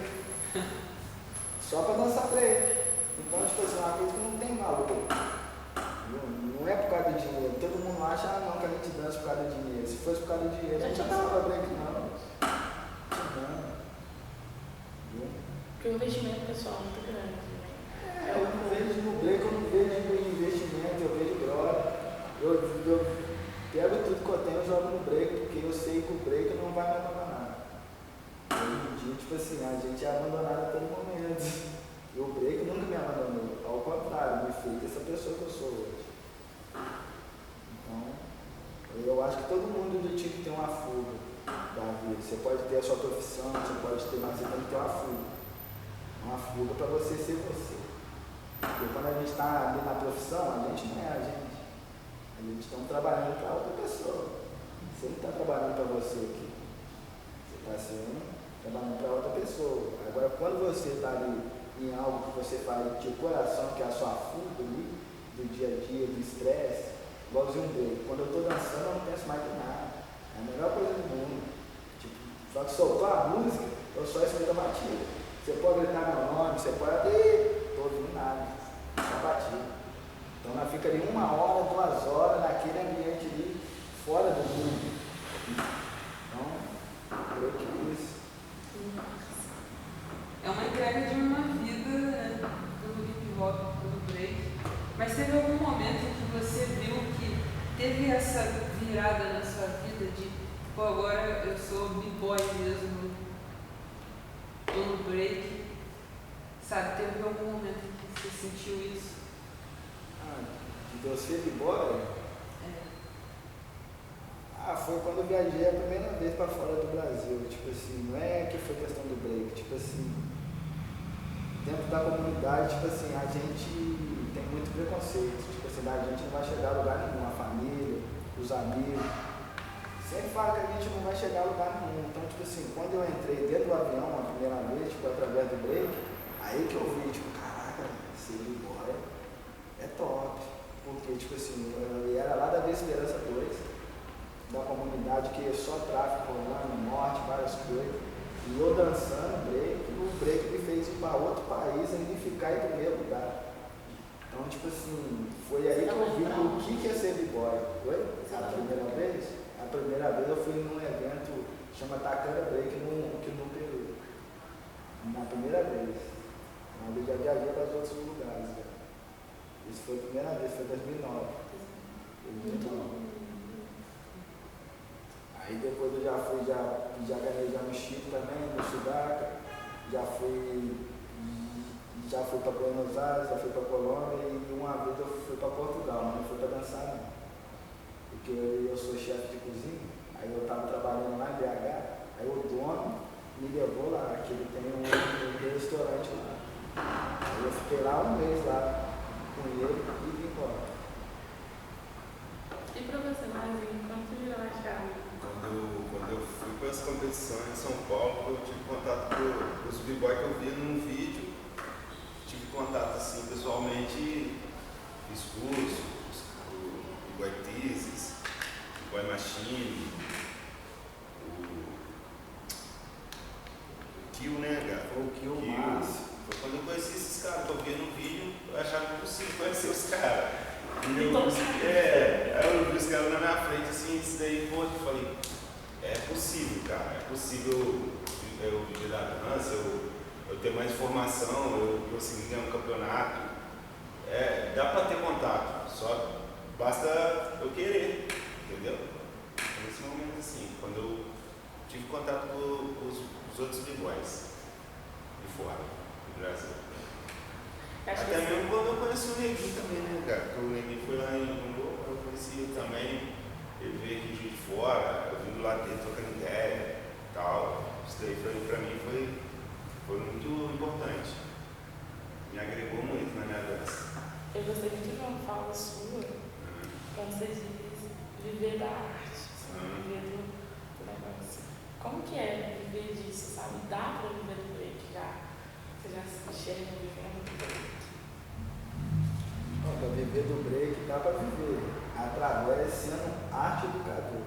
só pra dançar pra ele. Então, tipo assim, uma coisa que não tem valor. Não é por causa do dinheiro. Todo mundo acha, não, que a gente dança por causa do dinheiro. Se fosse por causa do dinheiro, a gente não dançava break, não. Porque o investimento pessoal é muito grande. Né? Eu não vejo no break, eu não vejo investimento, eu vejo droga. Eu pego tudo que eu tenho e jogo no break, porque eu sei que o break não vai me abandonar. Hoje em dia, tipo assim, a gente é abandonado a todo momento. E o break nunca me abandonou. Ao contrário, me fez essa pessoa que eu sou hoje. Então, eu acho que todo mundo tinha que ter uma fuga da vida. Você pode ter a sua profissão, você pode ter, mas você tem que ter uma fuga. Uma fuga para você ser você. Porque quando a gente está ali na profissão, a gente não é a gente. A gente está trabalhando para outra pessoa. Você não está trabalhando para você aqui. Você está trabalhando para outra pessoa. Agora, quando você está ali em algo que você faz de coração, que é a sua fuga ali, do dia a dia, do estresse, igualzinho dele. Quando eu estou dançando, eu não penso mais em nada. É a melhor coisa do mundo. Tipo, só que soltou a música, eu só escuto a batida. Você pode gritar meu nome, você pode. Estou ouvindo nada. Só batida. Então nós fica ali 1 hora, 2 horas naquele ambiente ali, fora do mundo. Então, eu creio que isso. É uma entrega de uma vida, né, do hip hop, do break. Mas teve algum momento em que você viu que teve essa virada na sua vida de, pô, agora eu sou b-boy mesmo, tô no break, sabe? Teve algum momento em que você sentiu isso? De você de boy? Foi quando eu viajei a primeira vez para fora do Brasil. Tipo assim, não é que foi questão do break, tipo assim, dentro da comunidade, tipo assim, a gente tem muito preconceito, tipo assim, a gente não vai chegar a lugar nenhum, a família, os amigos, sempre fala que a gente não vai chegar a lugar nenhum. Então, tipo assim, quando eu entrei dentro do avião a primeira vez, tipo, através do break, aí que eu vi, tipo, caraca, ser b-boy é top, porque, tipo assim, eu era lá da Via Esperança 2, da comunidade que é só tráfico rolando, morte, várias coisas. E eu dançando break, o break me fez ir para outro país e ficar em primeiro lugar. Então, tipo assim, foi aí que eu vi o que é ser b-boy. Foi? A primeira vez? A primeira vez eu fui num evento chama Tacana Break no Peru. Na primeira vez. Mas eu já viajei para os outros lugares. Né? Isso foi a primeira vez, foi em 2009. Aí depois eu já fui, já ganhei já no Chile também, no Sudaca, já fui para Buenos Aires, já fui para Colômbia e uma vez eu fui para Portugal, mas não fui para dançar não. Porque eu sou chefe de cozinha, aí eu estava trabalhando lá em BH, aí eu me levou lá, que ele tem um restaurante lá. Aí eu fiquei lá um mês lá com ele e vim embora. E pra você, Mazinho, como você virou a chave? Quando eu fui para as competições em São Paulo, eu tive contato com os b-boy que eu via num vídeo, tive contato assim pessoalmente, fiz curso, o B-boy Teases, o B-boy Machine, o Kill, né, cara? Foi o Kill Márcio. Foi quando eu conheci esses caras, que eu via no vídeo, eu achava impossível conhecer os caras. Aí eu vi os caras na minha frente, assim, isso daí, pô, eu falei, é possível, cara, é possível eu viver da dança, eu ter mais informação, eu conseguir ganhar um campeonato. Dá pra ter contato, só basta eu querer, entendeu? Nesse momento, assim, quando eu tive contato com os outros b-boys de fora do Brasil. Até mesmo quando eu conheci o Neguinho também, né, cara? Porque o Neguinho foi lá em Lula, eu conheci ele também, ele veio aqui de fora, eu vim do lado dele trocando ideia e tal. Isso daí pra mim foi muito importante. Me agregou muito na minha dança. Eu gostei muito de uma fala sua, quando você diz viver da arte, viver do negócio. Como que é viver disso, sabe? Dá pra viver do break já? Você já se enxerga vivendo do break? Para viver do break, dá para viver através sendo arte educador,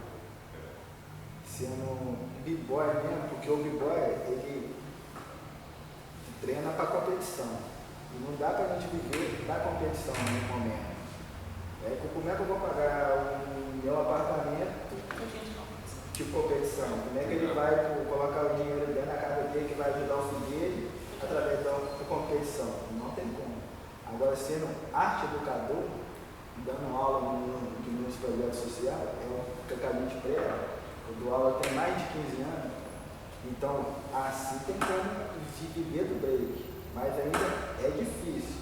sendo b-boy mesmo, porque o b-boy ele treina para competição e não dá para a gente viver da competição no momento. Como é que eu vou pagar o meu apartamento de competição? Como é que ele vai colocar o dinheiro dentro da casa dele que vai ajudar o filho dele através da competição? Não tem como. Agora, sendo arte educador, dando aula nos projetos sociais, eu acabei de pré, eu dou aula tem mais de 15 anos, então assim tem como viver do break, mas ainda é difícil,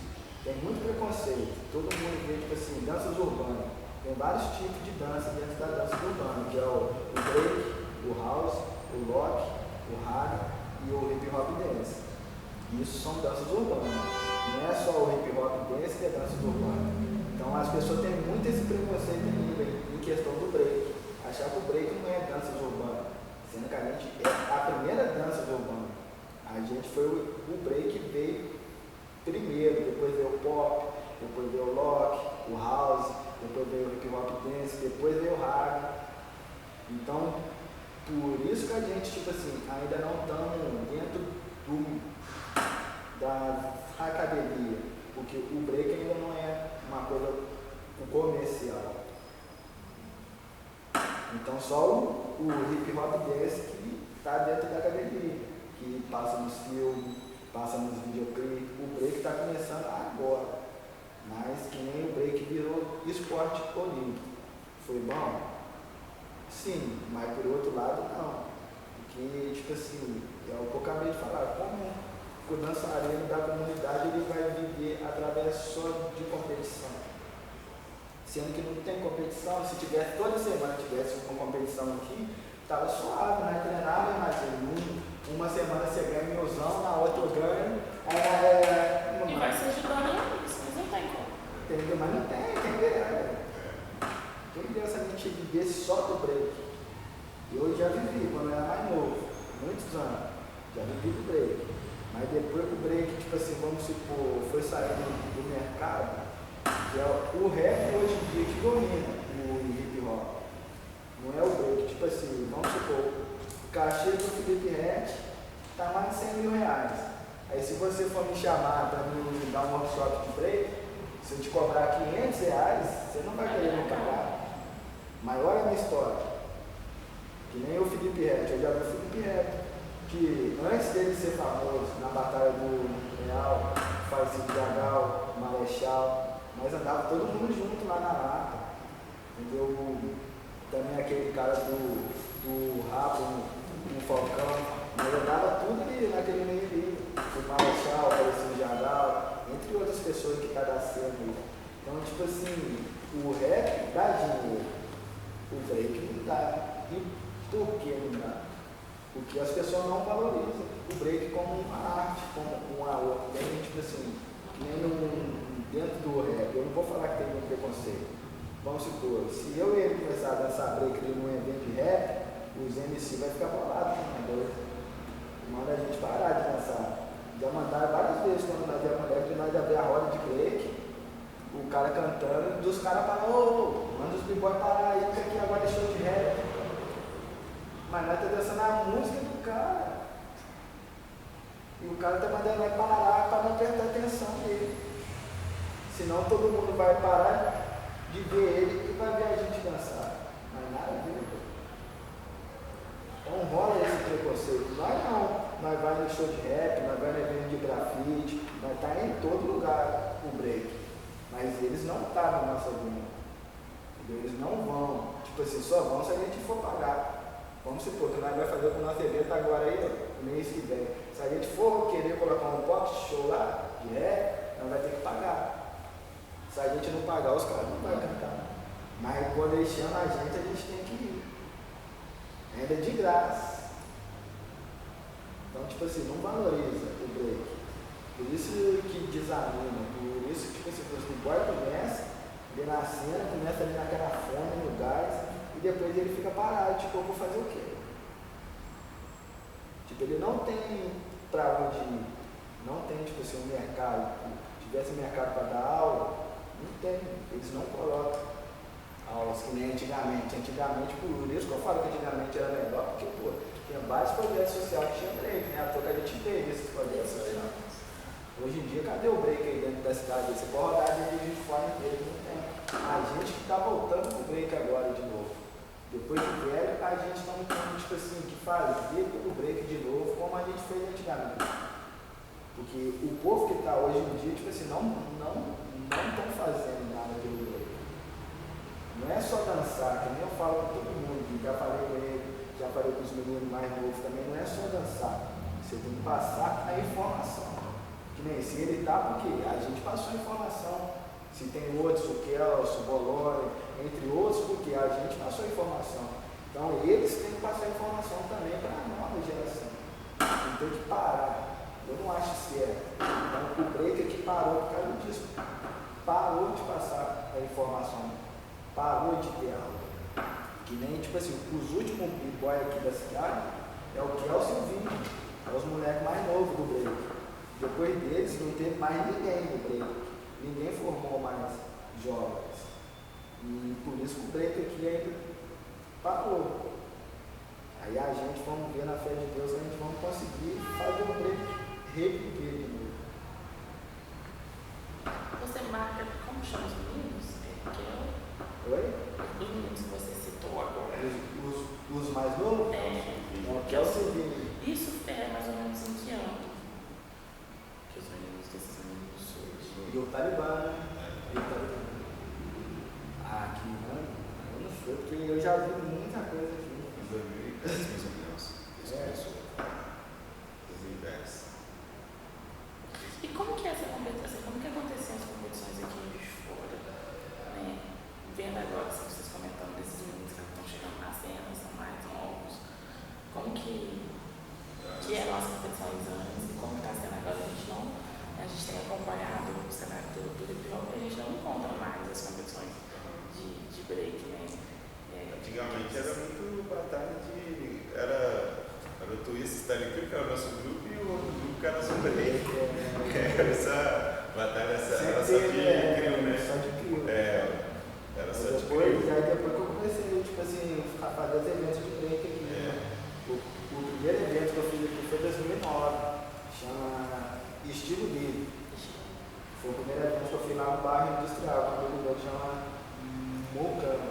tem muito preconceito, todo mundo vê tipo assim, danças urbanas, tem vários tipos de dança dentro da dança urbana, que é o break, o house, o rock, o rag e o hip hop dance. Isso são danças urbanas. Não é só o hip hop dance que é dança urbana. Então as pessoas têm muito esse preconceito em questão do break. Achar que o break não é dança urbana. Sendo que a gente é a primeira dança urbana. A gente foi o break que veio primeiro, depois veio o pop, depois veio o rock, o house, depois veio o hip hop dance, depois veio o rag. Então, por isso que a gente, tipo assim, ainda não estamos dentro da academia, porque o break ainda não é uma coisa comercial. Então só o hip hop dance que está dentro da academia, que passa nos filmes, passa nos videoclipes. O break está começando agora, mas que nem o break virou esporte olímpico. Foi bom? Sim, mas por outro lado não. Porque, tipo assim, é o que eu acabei de falar, como o dançarino da comunidade ele vai viver através só de competição. Sendo que não tem competição, se tivesse toda semana tivesse uma competição aqui, estava suave, né? Treinava, imagina, uma semana você ganha milzão, na outra eu ganho. E vai se ajudando isso, mas não tem como. Entendeu? Mas não tem, quem dera se a gente vivesse só do break. Eu já vivi quando eu era mais novo, muitos anos, já vivi do break. Mas depois que o break, tipo assim, vamos supor, foi saindo do mercado, que é o rap hoje em dia que domina o hip hop. Não é o break, tipo assim, vamos supor, o cachê do Felipe Rett tá mais de 100 mil reais. Aí se você for me chamar para me dar um workshop de break, se eu te cobrar 500 reais, você não vai querer me pagar. Mas olha a minha história. Que nem o Felipe Rett, eu já vi o Felipe Rett, que antes dele ser famoso, na Batalha do Real, Falecido Jagal, Marechal, nós andávamos todo mundo junto lá na lata. Entendeu? Também aquele cara do Rapo, no Falcão, nós andava tudo ali naquele meio ali. O Marechal, Falecido Jagal, entre outras pessoas que cadastraram ali. Então, tipo assim, o rap dá dinheiro, o break não dá. E por que não dá? Porque Porque as pessoas não valorizam o break como uma arte, como uma tem, tipo assim, que nem dentro do rap. Eu não vou falar que tem um preconceito. Vamos supor, se eu e ele começar a dançar break num evento de rap, os MC vai ficar bolados com a dois. Manda a gente parar de dançar. Já mandaram várias vezes quando nós ia moleque, nós ia ver a roda de break, o cara cantando, e os caras falam, ô, manda os b-boy parar aí, que aqui agora é show de rap. Mas nós estamos dançando a música do cara. E o cara está mandando nós parar para não prestar atenção nele. Senão todo mundo vai parar de ver ele e vai ver a gente dançar. Mas nada a ver. Então rola esse preconceito. Nós não. Nós vai no show de rap, nós vai no evento de grafite, nós tá em todo lugar o break. Mas eles não estão na nossa vida. Eles não vão. Tipo assim, só vão se a gente for pagar. Vamos supor que nós vamos fazer com o nosso evento agora aí, ó, no mês que vem. Se a gente for querer colocar um box show lá, de rap, nós vai ter que pagar. Se a gente não pagar, os caras não vão cantar. Mas quando eles chamam a gente tem que ir. Ainda de graça. Então, tipo assim, não valoriza o break. Por isso que desanima, por isso que, tipo assim, o boy começa, vê na cena, começa ali naquela fome, no gás, e depois ele fica parado, tipo, eu vou fazer o quê? Tipo, ele não tem pra onde ir, não tem, tipo assim, um mercado. Se tivesse mercado para dar aula, não tem, eles não colocam aulas que nem antigamente. Antigamente, por isso que eu falo que antigamente era melhor, porque, pô, tinha vários projetos sociais que tinha break, né? À toa que a gente vê esses projetos sociais. Hoje em dia, cadê o break aí dentro da cidade? Você pode rodar de gente fora dele, não tem. A gente que está voltando pro break agora de novo. Depois de velho, a gente está tendo, tipo assim, que fazer o break de novo, como a gente fez antigamente. Porque o povo que está hoje em dia, tipo assim, não estão fazendo nada pelo break. Não é só dançar, que nem eu falo com todo mundo, já falei com ele, já falei com os meninos mais novos também, não é só dançar. Você tem que passar a informação. Que nem se ele está, porque a gente passou a informação. Se tem outros, o Kelso, o Boloni, entre outros, porque a gente passou a informação. Então eles têm que passar a informação também para a nova geração. Não tem que parar. Eu não acho certo. Então o break aqui parou por causa disso. Parou de passar a informação. Parou de ter aula. Que nem, tipo assim, os últimos b-boy aqui da cidade é o Kelso e o Vinho. É os moleques mais novos do break. Depois deles não teve mais ninguém do break. Ninguém formou mais jovens. E por isso que o break aqui ainda parou. Aí a gente, vamos ver na fé de Deus, a gente vai conseguir fazer o break reviver de novo. Você marca, como chama os meninos? Oi? Os meninos que você citou agora. Os mais novos? Que é o Silvinho. Isso é mais ou menos em que ano? Que os meninos desses meninos surgem. E o Talibã, né? Ah, que ano? Eu não sei, porque eu já vi muita coisa aqui. Em 2010, mais ou menos. Isso começou. 2010. E como que é essa competição? Como que aconteciam as competições aqui de fora? Né? Vendo agora, assim, vocês comentando desses meninos que estão chegando na cena, são mais novos. Como que eram as competições antes e como está sendo agora? A gente tem acompanhado o cenário do hip hop e a gente não encontra mais as competições de break, né? Antigamente era muito batalha de. Era o Twist, tá ligado? Que era o nosso grupo e o outro grupo que era o break. Era essa batalha, era só de crio, né? Só de crio. Era só de depois, crio. aí depois que eu comecei, tipo assim, a fazer os eventos de break aqui. Né? O primeiro evento que eu fiz aqui foi em 2009, chama Estilo Dele. Foi o primeiro evento que eu fui lá no bairro industrial, com um amigo meu que chama Mocama.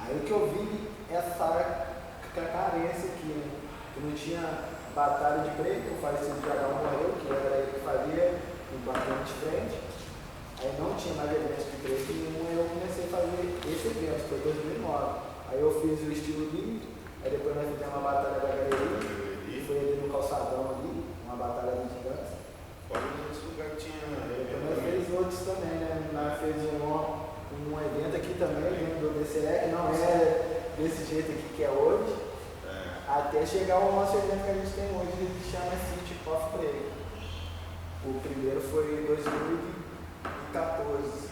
Aí o que eu vi essa carência aqui, né? Que não tinha batalha de break, o falecido Jagão morreu, que era ele que fazia, um batendo de frente. Aí não tinha mais eventos de break nenhum, aí eu comecei a fazer esse evento, foi em 2009. Aí eu fiz o Estilo Livre, aí depois nós fizemos uma batalha da galeria, que foi ali no calçadão ali, uma batalha de gigantes. Fora dos lugares que tinha. Depois nós fizemos outros também, né? Nós fizemos um evento aqui também, dentro do DCE, que não é desse jeito aqui que é hoje. Até Até chegar ao nosso evento que a gente tem hoje, que chama City of Break. O primeiro foi em 2014.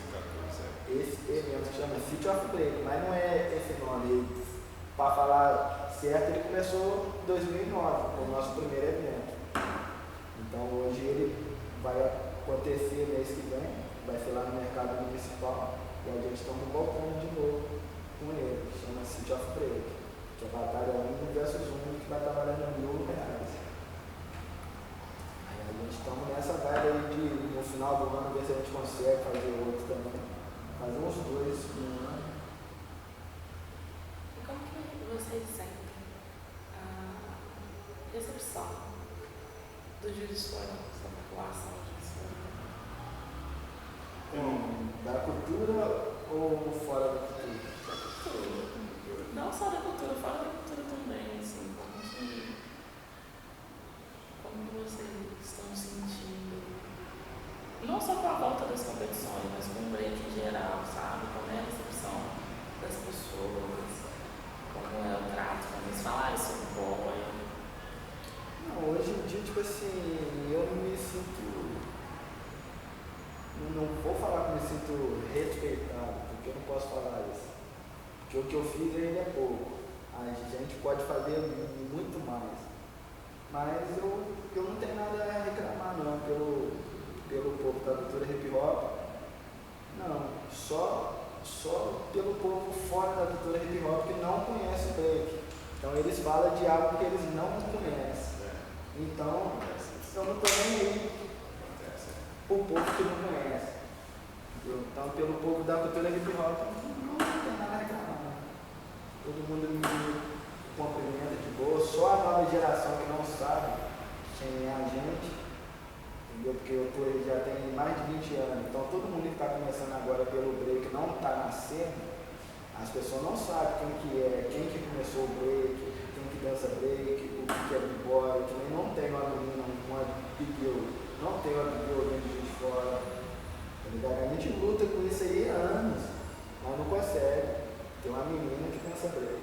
Esse evento que chama City of Break, mas não é esse nome. Para falar certo, ele começou em 2009, com o nosso primeiro evento. Então hoje ele vai acontecer mês que vem, vai ser lá no mercado municipal, e a gente estamos voltando de novo com ele, chama City of Break, que é a batalha 1 versus 1, que vai estar valendo R$1.000. Aí a gente estamos nessa vibe aí de, no final do ano, ver se a gente consegue fazer outro também, fazer uns 2 no ano. E como que vocês sentem a recepção do Juiz de Fora, da população de Juiz de Fora? Da cultura ou fora da cultura? Não só da cultura, fora da cultura também, assim, como que vocês estão sentindo, não só com a volta das competições, mas com o break em geral, sabe? Como é a recepção das pessoas, como é o trato, como eles falaram sobre o boy. Não, hoje em dia, tipo assim, eu me sinto. Não vou falar que me sinto respeitado, porque eu não posso falar isso. Porque o que eu fiz ainda é pouco. A gente pode fazer muito mais. Mas eu não tenho nada a reclamar não pelo povo da cultura hip hop. Não, só pelo povo fora da cultura hip hop que não conhece o break. Então eles falam de algo que eles não conhecem. Então eu não estou nem aí o povo que não conhece. Então, pelo povo da cultura hip hop, não tem nada a reclamar. Todo mundo me cumprimenta de boa. Só a nova geração que não sabe quem é a gente, entendeu? Porque eu já tenho mais de 20 anos. Então, todo mundo que está começando agora pelo break não está nascendo. As pessoas não sabem quem que é, quem que começou o break, quem que dança break, o que é b-boy, que nem não tem uma menina, uma big não tem uma big dentro de fora. A gente luta com isso aí há anos, mas não consegue. Tem uma menina que dança break.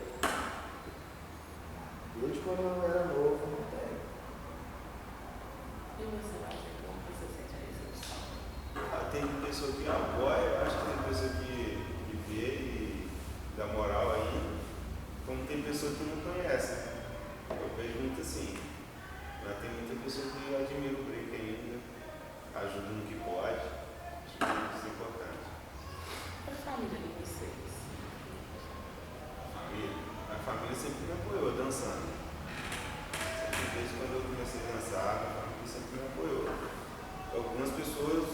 Desde quando eu era novo, não tem. E você vai ver como você sente a recepção? Tem pessoa que apoia, eu acho que tem pessoa que vê e dá moral aí, como tem pessoa que não conhece. Eu vejo muito assim. Mas tem muita pessoa que admira o break ainda, ajuda no que pode. Acho que isso é importante. E a família de vocês? A família sempre me apoiou dançando. Sempre desde quando eu comecei a dançar, a família sempre me apoiou. Algumas pessoas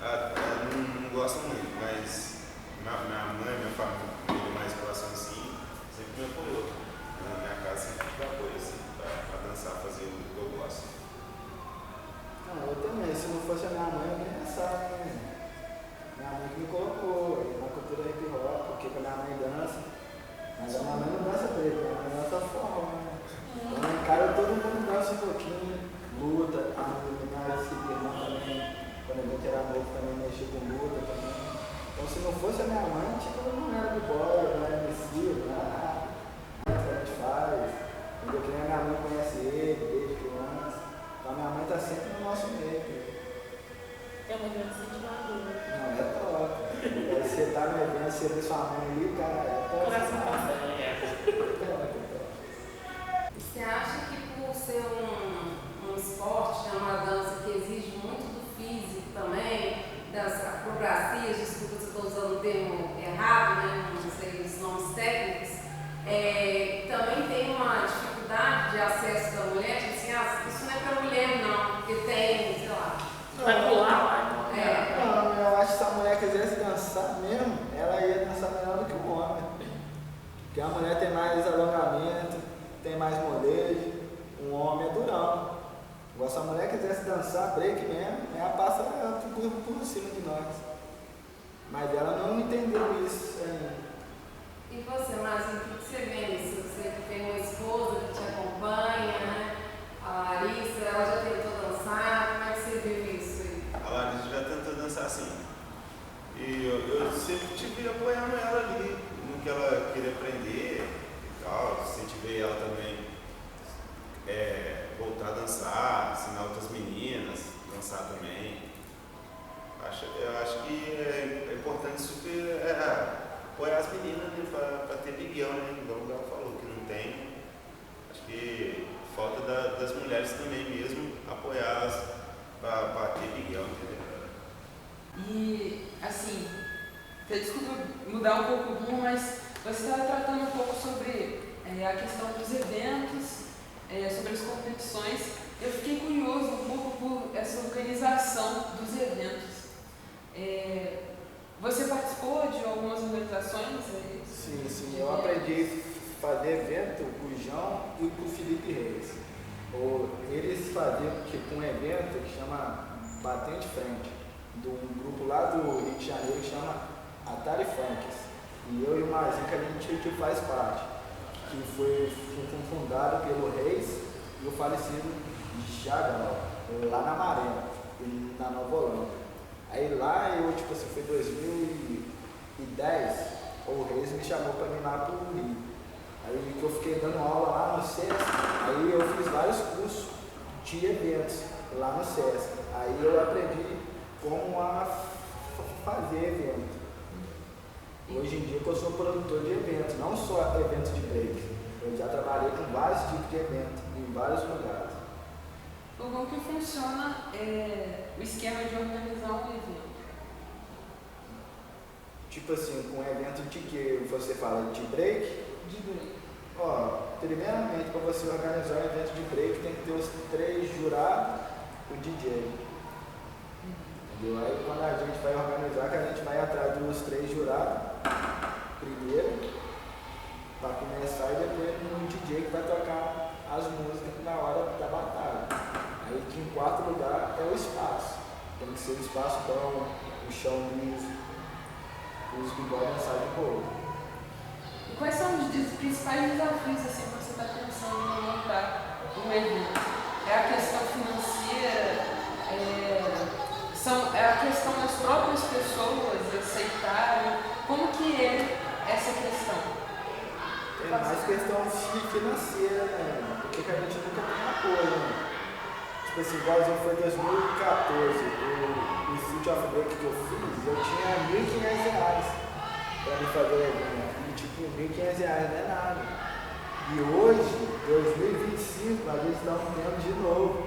não gostam muito, mas minha mãe, minha família mais próxima assim, sempre me apoiou. Na minha casa sempre me apoio assim, para dançar, fazer o que eu gosto. Não, eu também. Se não fosse a minha mãe, eu nem dançava, né? Minha mãe que me colocou na cultura hip hop, porque a minha mãe dança. Mas a minha mãe não dança break, minha mãe dança forró, né? Então, em casa todo mundo dança um pouquinho, luta. A minha irmã também, quando a gente era novo, também mexia com luta também. Então, se não fosse a minha mãe, tipo, eu não era b-boy, eu não era MC, nada. A gente faz. Entendeu? Que nem a minha mãe conhece ele desde criança. Então, a minha mãe tá sempre no nosso meio. É uma grande incentivadora. Não, é top. Aí você tá no evento, você vê sua mãe ali, cara, é top. Coração passa Você acha que por ser um esporte, uma dança que exige muito do físico também, das acrobacias, desculpa se eu estou usando o termo errado, né? Não sei os nomes técnicos, também tem uma dificuldade de acesso da mulher, tipo assim, isso não é para mulher não, porque tem, sei lá. vai pular lá. Não, eu acho que se a mulher quisesse dançar mesmo, ela ia dançar melhor do que o homem. Porque a mulher tem mais alongamento, tem mais molejo, um homem é durão. Agora, se a mulher quisesse dançar break mesmo, ela passa por cima de nós. Mas ela não entendeu isso ainda. E você, Marcinho, o que você vê nisso? Você tem uma esposa que te acompanha, né? A Larissa, ela já tentou dançar, como é que você viu isso aí? A Larissa já tentou dançar assim. E eu sempre estive apoiando ela ali, no que ela queria aprender e tal. Incentivei ela também voltar a dançar, ensinar outras meninas, dançar também. Eu acho que é importante super apoiar as meninas, né, para ter biguel, né? Igual o Gal falou, que não tem. Acho que falta das mulheres também mesmo apoiá-las para ter biguel, entendeu? E, assim, desculpa mudar um pouco o rumo, mas você estava tratando um pouco sobre a questão dos eventos, sobre as competições. Eu fiquei curioso um pouco por essa organização dos eventos. Você participou de algumas organizações? Sim, eu aprendi a fazer evento com o João e com o Felipe Reis. Eles faziam tipo um evento que chama Batendo de Frente, de um grupo lá do Rio de Janeiro que chama Atari Funks. E eu e o Marzinho que a gente faz parte, que foi fundado pelo Reis e o falecido Jagal, lá na Maré, na Nova Holanda. Aí lá eu, tipo assim, foi 2010, o Reis me chamou para vir lá pro Rio. Aí que eu fiquei dando aula lá no SESC, aí eu fiz vários cursos de eventos lá no SESC. Aí eu aprendi como a fazer evento. Hoje em dia eu sou produtor de eventos, não só eventos de break. Eu já trabalhei com vários tipos de eventos, em vários lugares. Como que funciona o esquema de organizar um evento? Tipo assim, com um evento de que você fala de break? De break. Primeiramente, para você organizar um evento de break, tem que ter os 3 jurados e o DJ. Entendeu? Aí quando a gente vai organizar, que a gente vai atrás dos 3 jurados, primeiro, para começar, e depois um DJ que vai tocar as músicas na hora da batalha. Aí que em 4º lugar é o espaço. Tem que ser um espaço bom, o chão liso, os bigode dançar de boa. E quais são os principais desafios assim, que você está pensando em montar um evento? É a questão financeira? É a questão das próprias pessoas aceitarem? Como que é essa questão? É mais questão financeira, né? Porque que a gente nunca tem apoio, né? Tipo assim, igual foi em 2014, o City of Break que eu fiz, eu tinha R$1.500 para me fazer o evento. E tipo, R$1.500 não é nada. E hoje, 2025, nós estamos tendo de novo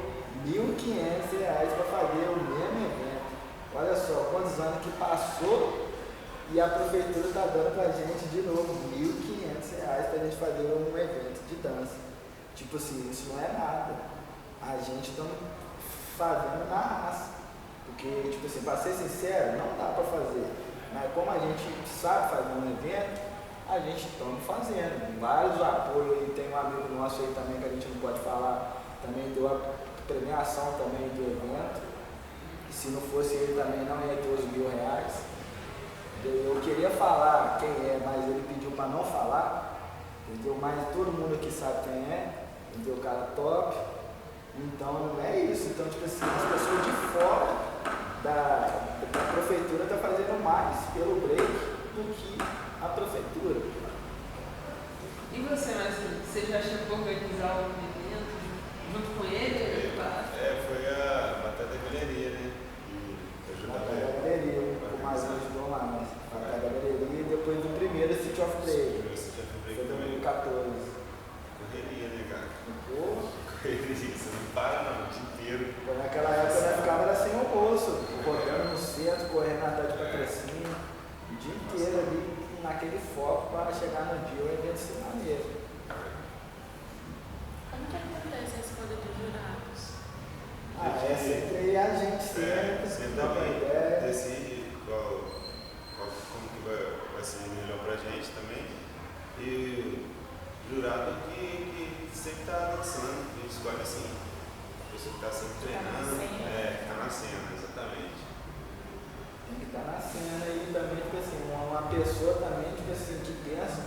R$1.500 para fazer o mesmo evento. Olha só, quantos anos que passou e a prefeitura está dando para a gente de novo R$1.500 para a gente fazer um evento de dança. Tipo assim, isso não é nada. A gente está fazendo na raça. Porque, tipo assim, para ser sincero, não dá para fazer. Mas como a gente sabe fazer um evento, a gente está fazendo. Vários apoios aí, tem um amigo nosso aí também que a gente não pode falar, também deu a premiação também do evento. E se não fosse ele também não ia ter os R$1.000. Eu queria falar quem é, mas ele pediu para não falar, entendeu? Mas todo mundo aqui sabe quem é, entendeu? O cara top. Então não é isso. Então, tipo assim, as pessoas de fora da prefeitura estão fazendo mais pelo break do que a prefeitura. E você, Marcinho, você já chegou a organizar algum evento junto com ele? Foi a Batalha da Galeria, né? Batalha da Galeria, o mais ajudou lá, mas Batalha da Galeria e depois do primeiro City of Break. Foi 2014. Correria, né, cara? Correria, você não para não, o dia inteiro. Naquela época nós ficava sem almoço, rodando no centro, correndo atrás de patrocínio, o dia inteiro ali naquele foco para chegar no dia o evento ser maneiro. Como que acontece a escolha dos jurados? É sempre a gente Sempre também decide como que vai ser melhor pra gente também. E o jurado que sempre está dançando, a gente escolhe assim. A pessoa que está sempre treinando, que está na cena, exatamente. Tem que estar na cena e também, tipo assim, uma pessoa também, tipo assim, que pensa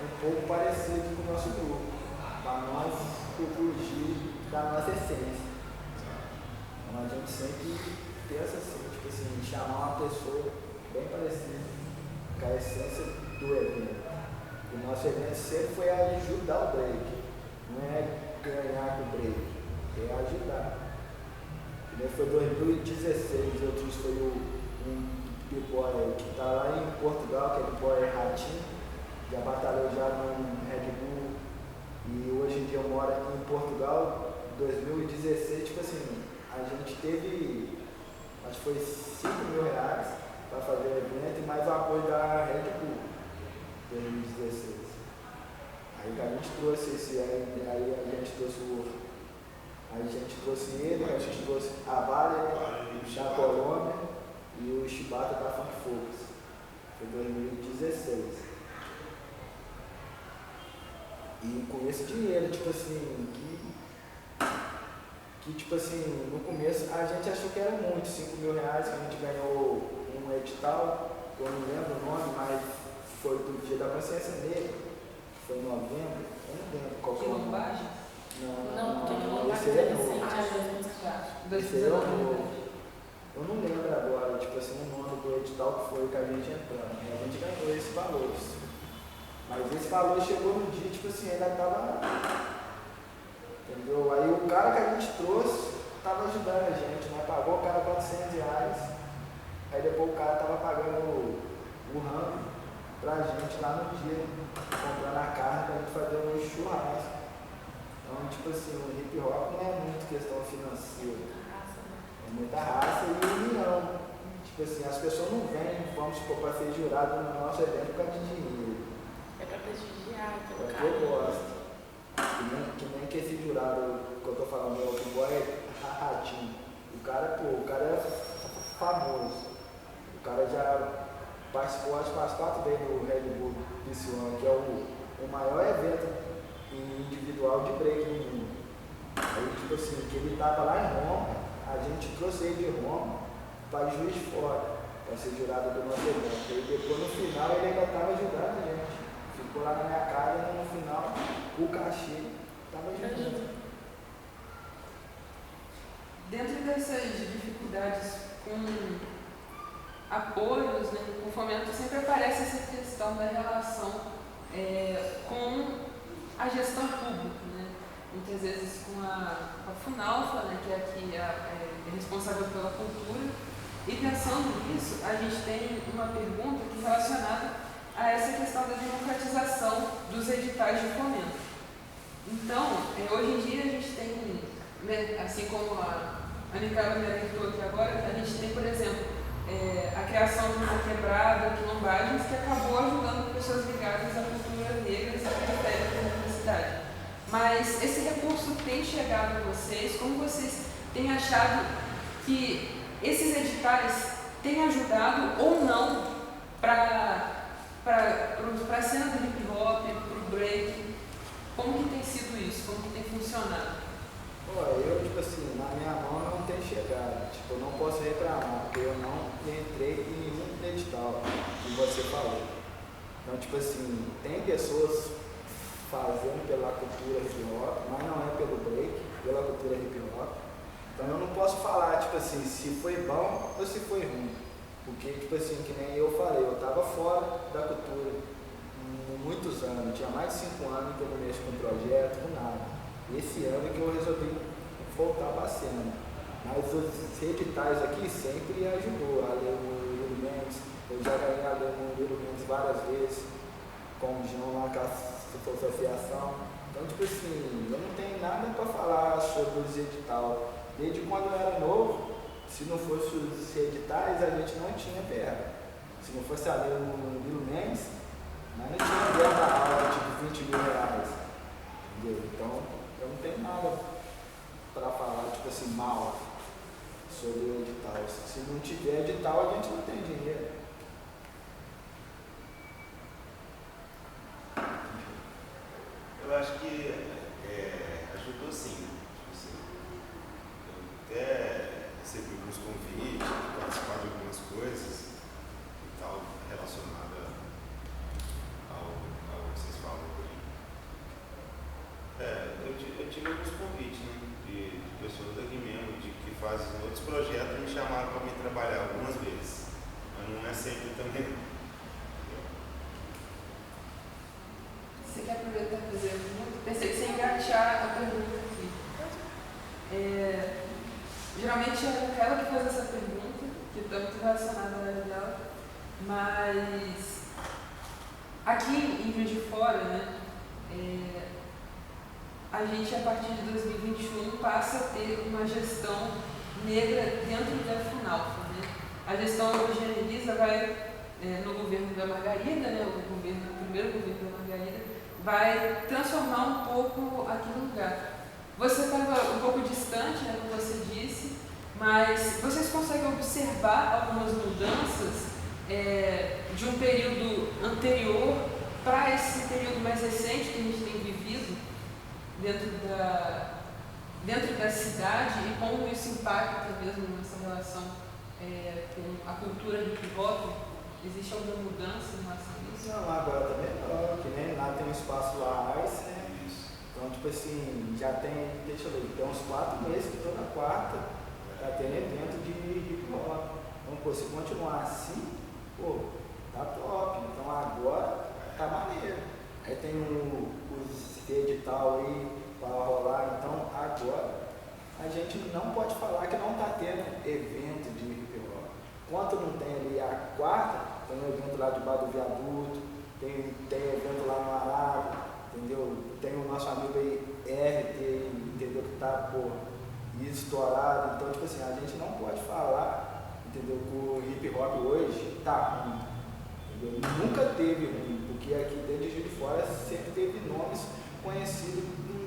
um pouco parecido com o nosso grupo, para nós fugir da nossa essência. Então a gente sempre pensa assim, tipo assim, chamar uma pessoa bem parecida com a essência do evento. O nosso evento sempre foi ajudar o break, não é ganhar com o break, é foi 2016, eu trouxe foi um b-boy que está lá em Portugal, que é b-boy Ratinho, já batalhou já no Red Bull, e hoje em dia eu moro aqui em Portugal. 2016, tipo assim, a gente teve, acho que foi R$5.000 para fazer o evento e mais o apoio da Red Bull, 2016. Aí a gente trouxe a gente trouxe ele, a gente trouxe a Vale da Colômbia e o Shibata da Funk Focus. Foi 2016. E com esse dinheiro, tipo assim, que tipo assim, no começo a gente achou que era muito, R$5.000, que a gente ganhou um edital, eu não lembro o nome, mas foi do Dia da Consciência Negra, foi em novembro, eu não lembro qual que é o nome. Quilombagem? Não, tem que esse é novo. Esse é 2019. novo. Eu não lembro agora, tipo assim, o nome do edital que foi que a gente entrou. E a gente ganhou esse valor. Mas esse valor chegou no dia, tipo assim, ainda tava. Entendeu? Aí o cara que a gente trouxe tava ajudando a gente, né? Pagou o cara R$400. Aí depois o cara tava pagando o rango pra gente lá no dia, comprando a carne pra gente fazer um churrasco. Então, tipo assim, o hip hop não é muito questão financeira. É muita raça e união. Tipo assim, as pessoas não vêm, vamos supor, para ser jurado no nosso evento por causa de dinheiro. É pra prestigiar, É pelo o que cara. eu gosto. Que nem que esse jurado que eu tô falando, o boy é Ratinho. O cara é famoso. O cara já participou, acho que faz 4 vezes do Red Bull desse ano, que é o maior evento individual de break no mundo. Aí, tipo assim, que ele tava lá em Roma, a gente trouxe ele de Roma para Juiz de Fora, para ser jurado do nosso evento. E depois, no final, ele ainda estava ajudando a gente. Ficou lá na minha casa e no final, o cachê estava ajudando. Dentro dessas dificuldades com apoios, né, com fomento, sempre aparece essa questão da relação com a gestão pública, né? Muitas vezes com a FUNALFA, né, que aqui é responsável pela cultura. E pensando nisso, a gente tem uma pergunta que é relacionada a essa questão da democratização dos editais de fomento. Então, hoje em dia a gente tem, né, assim como a Micaela me alertou aqui agora, a gente tem, por exemplo, a criação de uma quebrada, quilombagens, que acabou ajudando pessoas ligadas à cultura negra e periférica da cidade. Mas esse recurso tem chegado a vocês? Como vocês têm achado que esses editais têm ajudado ou não para a cena do hip hop, para o break? Como que tem sido isso? Como que tem funcionado? Eu, tipo assim, na minha mão não tem chegado. Tipo, eu não posso reclamar, porque eu não entrei em nenhum edital, que você falou. Então, tipo assim, tem pessoas fazendo pela cultura hip hop, mas não é pelo break, pela cultura hip hop. Então eu não posso falar, tipo assim, se foi bom ou se foi ruim. Porque, tipo assim, que nem eu falei, eu estava fora da cultura muitos anos, tinha mais de 5 anos que eu não mexo com projeto, com nada. Esse ano que eu resolvi voltar para a cena. Mas os editais aqui sempre ajudou. A ler no Little Mendes, eu já ganhei a ler no Little Mendes várias vezes, com o João lá com a associação. Então, tipo assim, eu não tenho nada para falar sobre os editais. Desde quando eu era novo, se não fosse os editais, a gente não tinha verba. Se não fosse a ler no Little Mendes, mas não tinha verba aula, tipo R$20.000. Entendeu? Então, eu não tenho nada para falar, tipo assim, mal sobre o edital. Se não tiver edital, a gente não tem dinheiro. Eu acho que ajudou sim. Tipo assim, eu até recebi alguns convites, participar de algumas coisas e tal, relacionada ao que vocês falam hoje. Eu tive alguns convites, né, de pessoas daqui mesmo, que fazem outros projetos e me chamaram para me trabalhar algumas vezes. Mas não é sempre também. Você quer aproveitar e fazer a pergunta? Pensei que você ia engatear a pergunta aqui. Geralmente é ela que faz essa pergunta, que está muito relacionada à área dela, mas aqui em Juiz de Fora, né, a gente, a partir de 2021, passa a ter uma gestão negra dentro da FUNALFA, né? A gestão Eugênia Elisa vai, no governo da Margarida, né, o primeiro governo da Margarida, vai transformar um pouco aquele lugar. Você estava um pouco distante, né, como você disse, mas vocês conseguem observar algumas mudanças de um período anterior para esse período mais recente que a gente tem vivido dentro da cidade e como isso impacta mesmo nessa relação com a cultura hip hop? Existe alguma mudança em relação a isso? Não, agora tá melhor, que nem lá tem um espaço lá, Arce, né? Então, tipo assim, já tem, deixa eu ver, tem uns 4 meses que toda quarta tá tendo evento de hip hop. Então, pô, se continuar assim, pô, tá top. Então agora tá maneiro. Aí tem os edital aí para rolar, então agora a gente não pode falar que não tá tendo evento de hip hop. Enquanto não tem ali a quarta, tem um evento lá debaixo do viaduto, tem evento lá no Arago, entendeu? Tem o nosso amigo aí, RT, entendeu? Que tá, pô, estourado. Então, tipo assim, a gente não pode falar, entendeu? Que o hip hop hoje tá ruim, entendeu? Nunca teve ruim, porque aqui dentro de Juiz de Fora sempre teve nomes conhecidos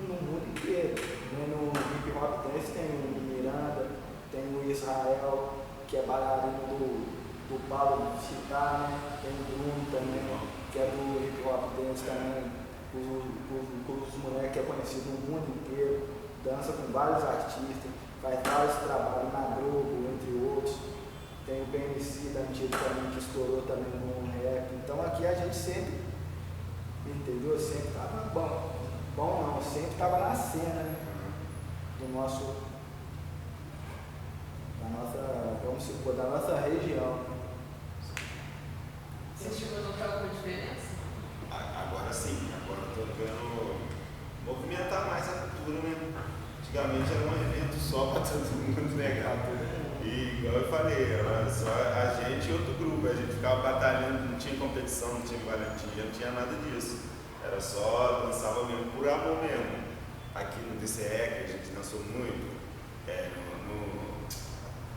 no mundo inteiro. No hip hop dance tem o Miranda, tem o Israel, que é bailarino do Paulo Citar, né? Tem o Bruno também, que é do hip hop dance também, os moleques que é conhecido no mundo inteiro, dança com vários artistas, faz vários trabalhos na Globo, entre outros. Tem o BMC da antiga também, que estourou também no rap. Então aqui a gente sempre, entendeu? Sempre tava bom não, sempre tava na cena, né? Da nossa região. Você chegou a notar alguma diferença? Agora sim, agora eu tô vendo movimentar mais a cultura, né? Antigamente era um evento só para todo mundo negar. E igual eu falei, era só a gente e outro grupo, a gente ficava batalhando, não tinha competição, não tinha garantia, não tinha nada disso. Era só, dançava mesmo por amor mesmo. Aqui no DCE, que a gente dançou muito,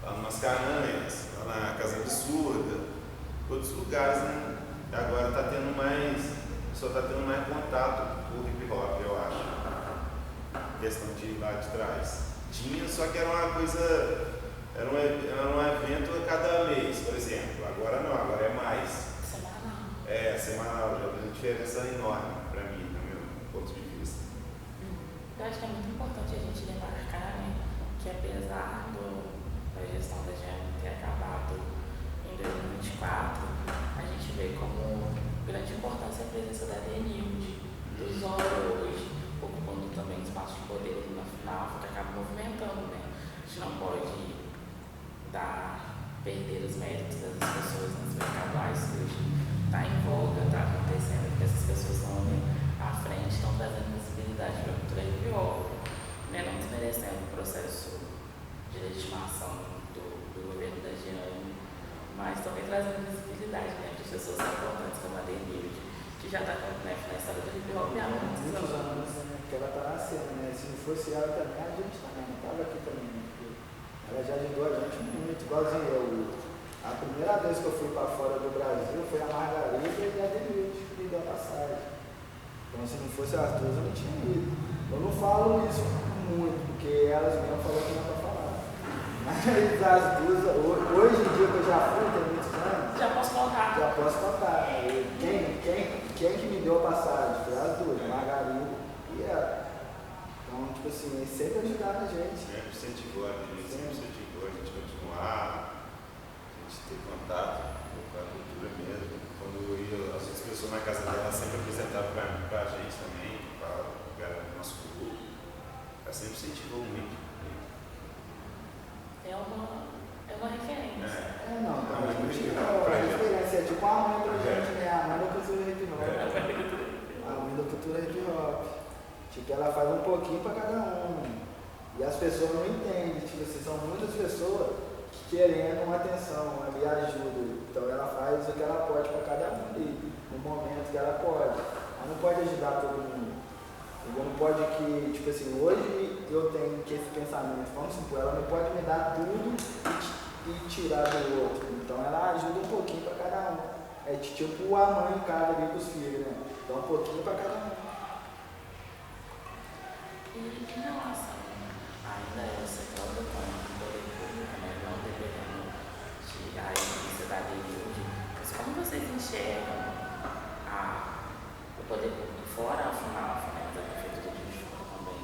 lá no Mascarenhas, lá na Casa Absurda, outros lugares, né? Agora tá tendo só tá tendo mais contato com o hip hop, eu acho. Questão de ir lá de trás. Tinha, só que era uma coisa, era um evento a cada mês, por exemplo. Agora não, agora é mais. Semanal. Semanal, já tem uma diferença enorme para mim, no meu ponto de vista. Eu acho que é muito importante a gente demarcar, né, que apesar da gestão da GM ter acabado em 2024, a gente vê como grande importância a presença da DNILD, do Zoro hoje, ocupando também espaço de poder na final, que acaba movimentando, né? A gente não pode perder os méritos das pessoas nas mercadoais que hoje está em voga, está acontecendo, porque essas pessoas estão ali à frente, estão trazendo visibilidade para a cultura hip hop, né? Não desmerecendo o processo de legitimação do governo da Giane, mas também trazendo visibilidade, né, de pessoas tão importantes como a Denilde, que já está na história do hip hop há muitos anos. Que ela está nascendo, né? Se não fosse ela também, a gente também não estava aqui também. Né? Ela já ajudou a gente muito, igualzinho eu. A primeira vez que eu fui para fora do Brasil foi a Margarida e a Denilde que me deu a passagem. Então, se não fosse as duas, eu não tinha ido. Eu não falo isso muito, porque elas mesmas falaram que não é para falar. Mas as duas, hoje em dia que eu já fui, tem muitos anos. Já posso contar. Já posso contar. Quem que me deu a passagem? Foi as duas, a Margarida e ela. Então, tipo assim, eles sempre ajudaram a gente. Sempre incentivou a gente continuar, a gente ter contato com a cultura mesmo. Quando eu ia, as outras pessoas na casa dela sempre apresentavam pra gente também, para o galera do nosso grupo. Ela sempre incentivou muito. É uma referência. Não, a referência é tipo a mãe pra gente, né? A mãe da cultura hip hop. A mãe da cultura hip hop. Tipo, ela faz um pouquinho pra cada um. E as pessoas não entendem, tipo assim, são muitas pessoas querendo uma atenção, ali ajuda. Então ela faz o que ela pode para cada um ali, no momento que ela pode. Ela não pode ajudar todo mundo. Entendeu? Não pode que, tipo assim, hoje eu tenho que esse pensamento, vamos supor, ela não pode me dar tudo e tirar do outro. Então ela ajuda um pouquinho para cada um. É tipo a mãe em casa ali com os filhos, né? Dá um pouquinho para cada um. E em relação ainda a essa troca com o poder público, né, não dependendo de a cidadania hoje, mas como vocês enxergam o poder público fora a FUNAF, né, da Prefeitura de Juiz de Fora também,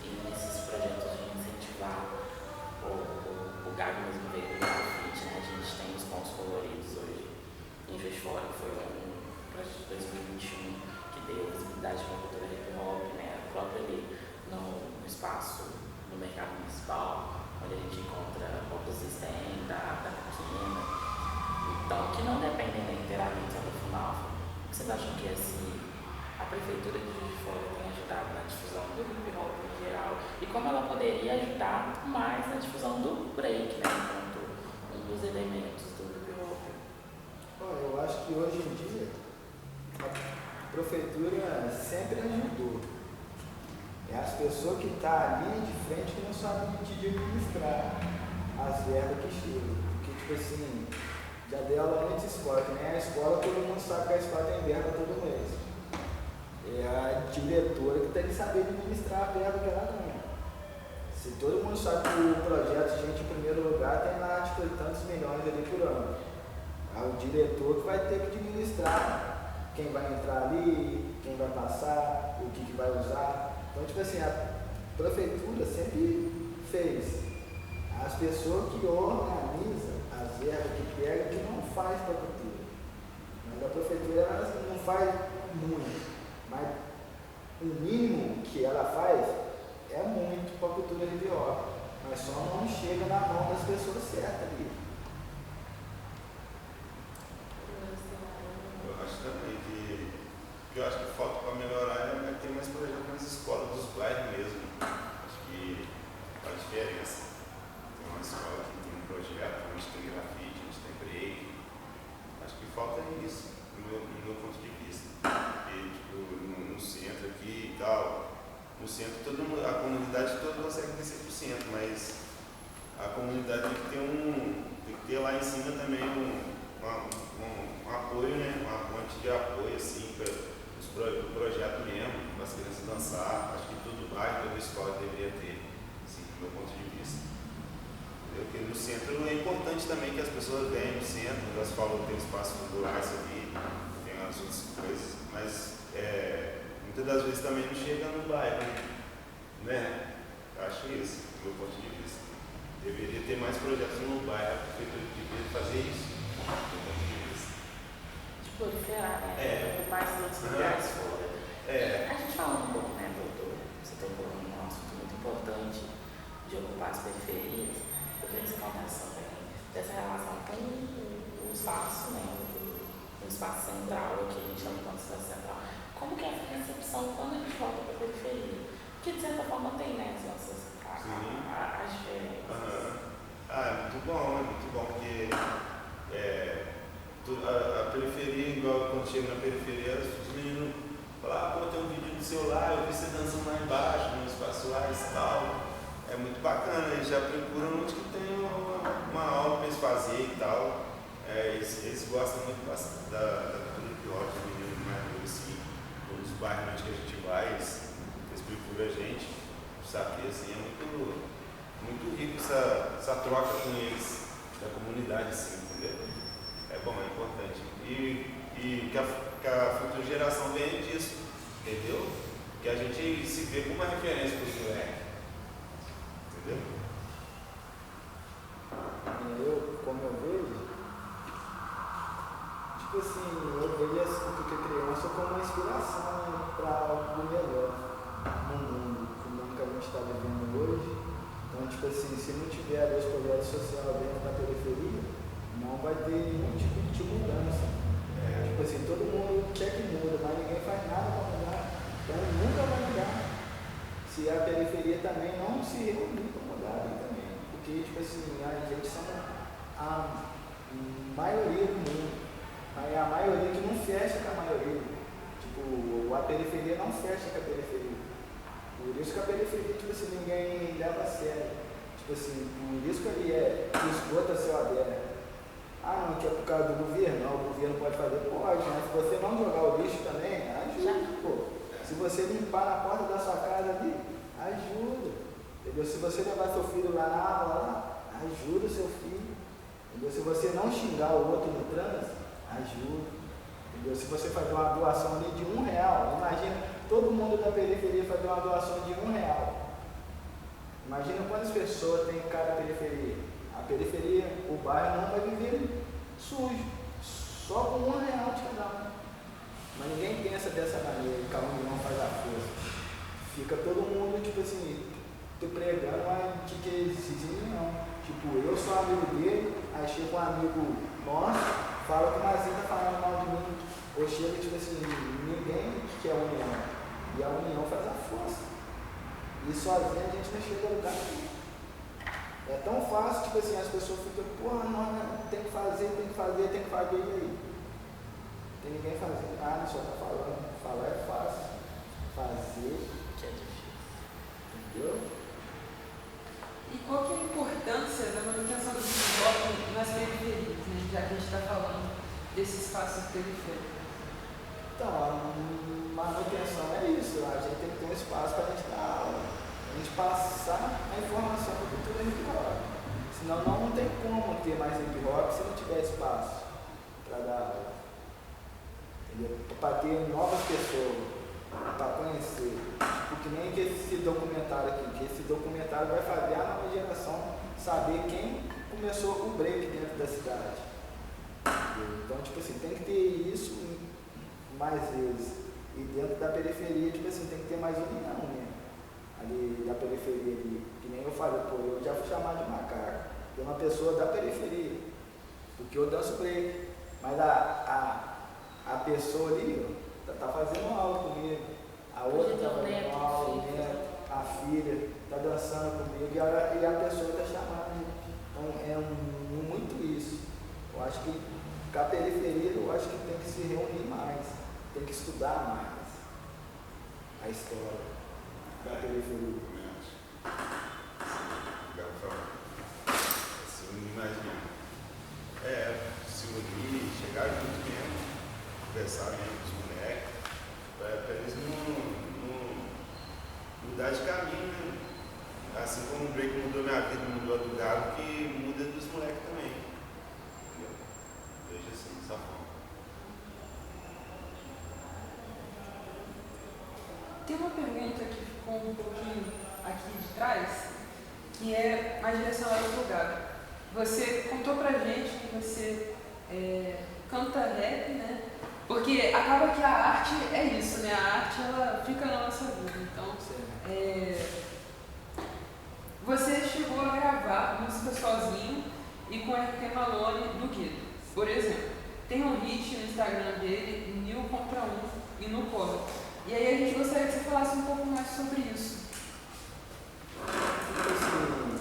e nesses projetos de incentivar o GAG mesmo veio do grafite, né, a gente tem os pontos coloridos hoje em Juiz de Fora, que foi um projeto de 2021 que deu visibilidade para a cultura hip hop, né, próprio ali no espaço, no mercado municipal, onde a gente encontra roupas de stand, da pequena, então, que não dependem inteiramente da FUNAF. Vocês acham que a Prefeitura de Juiz de Fora tem ajudado na difusão do hip hop em geral? E como ela poderia ajudar mais na difusão do break, né, enquanto um dos elementos do hip hop? Olha, eu acho que hoje em dia a Prefeitura sempre ajudou. É as pessoas que estão ali de frente que não sabem de administrar as verbas que chegam. Porque, tipo assim, já deu aula antes de escola, que nem a escola, todo mundo sabe que a escola tem verba todo mês. É a diretora que tem que saber administrar a verba que ela ganha. Se todo mundo sabe que o projeto Gente em Primeiro Lugar tem lá tipo, tantos milhões ali por ano. É o diretor que vai ter que administrar quem vai entrar ali, quem vai passar, o que vai usar. Então, tipo assim, a prefeitura sempre fez. As pessoas que organizam as verbas que pegam, que não faz para a cultura. Mas a prefeitura ela não faz muito. Mas o mínimo que ela faz é muito para a cultura hip hop. Mas só não chega na mão das pessoas certas ali. Eu acho também que eu acho que falta para melhorar é ter mais projetos nas escolas dos bairros mesmo. Acho que faz diferença. Tem uma escola que tem um projeto, a gente tem grafite, a gente tem break. Acho que falta isso, no meu ponto de vista. Porque, tipo, no centro aqui e tal, no centro a comunidade toda consegue ter 100%, mas a comunidade tem que ter lá em cima também um apoio, né? Uma fonte de apoio assim para o projeto mesmo, para as crianças dançar. Acho que todo bairro, toda escola deveria ter, assim, do meu ponto de vista. Porque no centro é importante também que as pessoas venham no centro, elas falam que tem espaço culturais ali, tem as outras coisas, mas muitas das vezes também não chega no bairro, né? Acho isso, do meu ponto de vista. Deveria ter mais projetos no bairro, a prefeitura deveria fazer isso, do meu ponto de vista. De proliferar, né? Mais outros lugares fora. A gente falando um pouco, né, doutor? Você tocou num assunto muito importante de ocupar as periferias. Eu queria que você contasse também dessa relação com o espaço, né? O espaço central, que a gente chama de espaço central. Como que é essa recepção quando a gente volta para a periferia? Porque de certa forma tem, né, as nossas as diferenças. É muito bom, porque a periferia, igual quando chega na periferia, os meninos falam, pô, tem um vídeo no celular, eu vi você dançando lá embaixo, no espaço lá e tal. É muito bacana, eles já procuram onde que tem uma aula para eles fazerem e tal. Eles gostam muito da cultura hip hop, os meninos mais novos assim, nos bairros onde que a gente vai, eles procuram a gente, sabe? Assim, é muito rico essa troca com eles, da comunidade, assim, entendeu? É bom, é importante. E que a futura geração venha disso, entendeu? Que a gente se vê como uma referência para os moleques. Entendeu? Como eu vejo, tipo assim, eu vejo a criança como uma inspiração para algo melhor no mundo que a gente está vivendo hoje. Então, tipo assim, se não tiver os projetos sociais dentro da periferia, não vai ter nenhum tipo de mudança. Tipo assim, todo mundo quer que muda, mas ninguém faz nada para mudar. Então nunca vai mudar. Se se a periferia também não se reunir com o gado também. Porque, tipo assim, a gente somos a maioria do mundo. Aí a maioria que não fecha com a maioria. Tipo, a periferia não fecha com a periferia. Por isso que a periferia, tipo assim, ninguém leva a sério. Tipo assim, por isso que ali que esgoto a céu aberto. Ah, não, que é por causa do governo. Não, o governo pode fazer, pode, mas se você não jogar o lixo também, ajuda, pô. Se você limpar na porta da sua casa ali, ajuda. Entendeu? Se você levar seu filho lá na aula, lá, ajuda o seu filho. Entendeu? Se você não xingar o outro no trânsito, ajuda. Entendeu? Se você fazer uma doação ali de R$1, imagina todo mundo da periferia fazer uma doação de R$1. Imagina quantas pessoas tem cada periferia. A periferia, o bairro não vai viver sujo, só com R$1 de cada um. Mas ninguém pensa dessa maneira, que a união faz a força. Fica todo mundo, tipo assim, te pregando, mas que existe não. Tipo, eu sou amigo dele, aí chega um amigo nosso, fala que o Mazinho tá falando mal de mim. Ou chega, tipo assim, ninguém quer união. E a união faz a força. E sozinho a gente não chega a lugar nenhum. É tão fácil, tipo assim, as pessoas ficam, porra, não, tem que fazer, e aí? Tem ninguém fazendo nada, só tá falando. Falar é fácil. Fazer que é difícil. Entendeu? E qual que é a importância da manutenção do hip-hop nas periferias, né? Já que a gente está falando desses espaços periféricos? Então, a manutenção é isso. A gente tem que ter um espaço para a gente dar aula. A gente passar a informação da cultura hip-hop. Senão não tem como ter mais hip-hop se não tiver espaço para dar aula. Para ter novas pessoas, para conhecer. Porque nem que esse documentário aqui, que esse documentário vai fazer a nova geração saber quem começou o break dentro da cidade. Então, tipo assim, tem que ter isso mais vezes. E dentro da periferia, tipo assim, tem que ter mais união, né? Ali da periferia ali. Que nem eu falei, pô, eu já fui chamado de macaco. Tem uma pessoa da periferia. Porque eu danço break. Mas a pessoa ali, ó, tá fazendo aula comigo. A outra tá fazendo aula, o neto, a filha, tá dançando comigo e a pessoa tá chamando. Então é muito isso. Eu acho que a periferia, eu acho que tem que se reunir mais, tem que estudar mais a história da periferia. Se unir mais mesmo. Se unir, chegar junto mesmo, conversar mesmo com os moleques, para eles não mudar de caminho, né? Assim como o break mudou minha vida, mudou a do Galo, que muda dos moleques também. Entendeu? Veja assim, dessa forma. Tem uma pergunta que ficou um pouquinho aqui de trás, que é mais direcionada ao lugar. Você contou pra gente que você canta rap, né? Porque acaba que a arte é isso, né? A arte, ela fica na nossa vida. Então, você chegou a gravar música sozinho e com RT Malone do Guido. Por exemplo, tem um hit no Instagram dele, 1000 contra 1, e no Corre. E aí a gente gostaria que você falasse um pouco mais sobre isso. Tipo assim,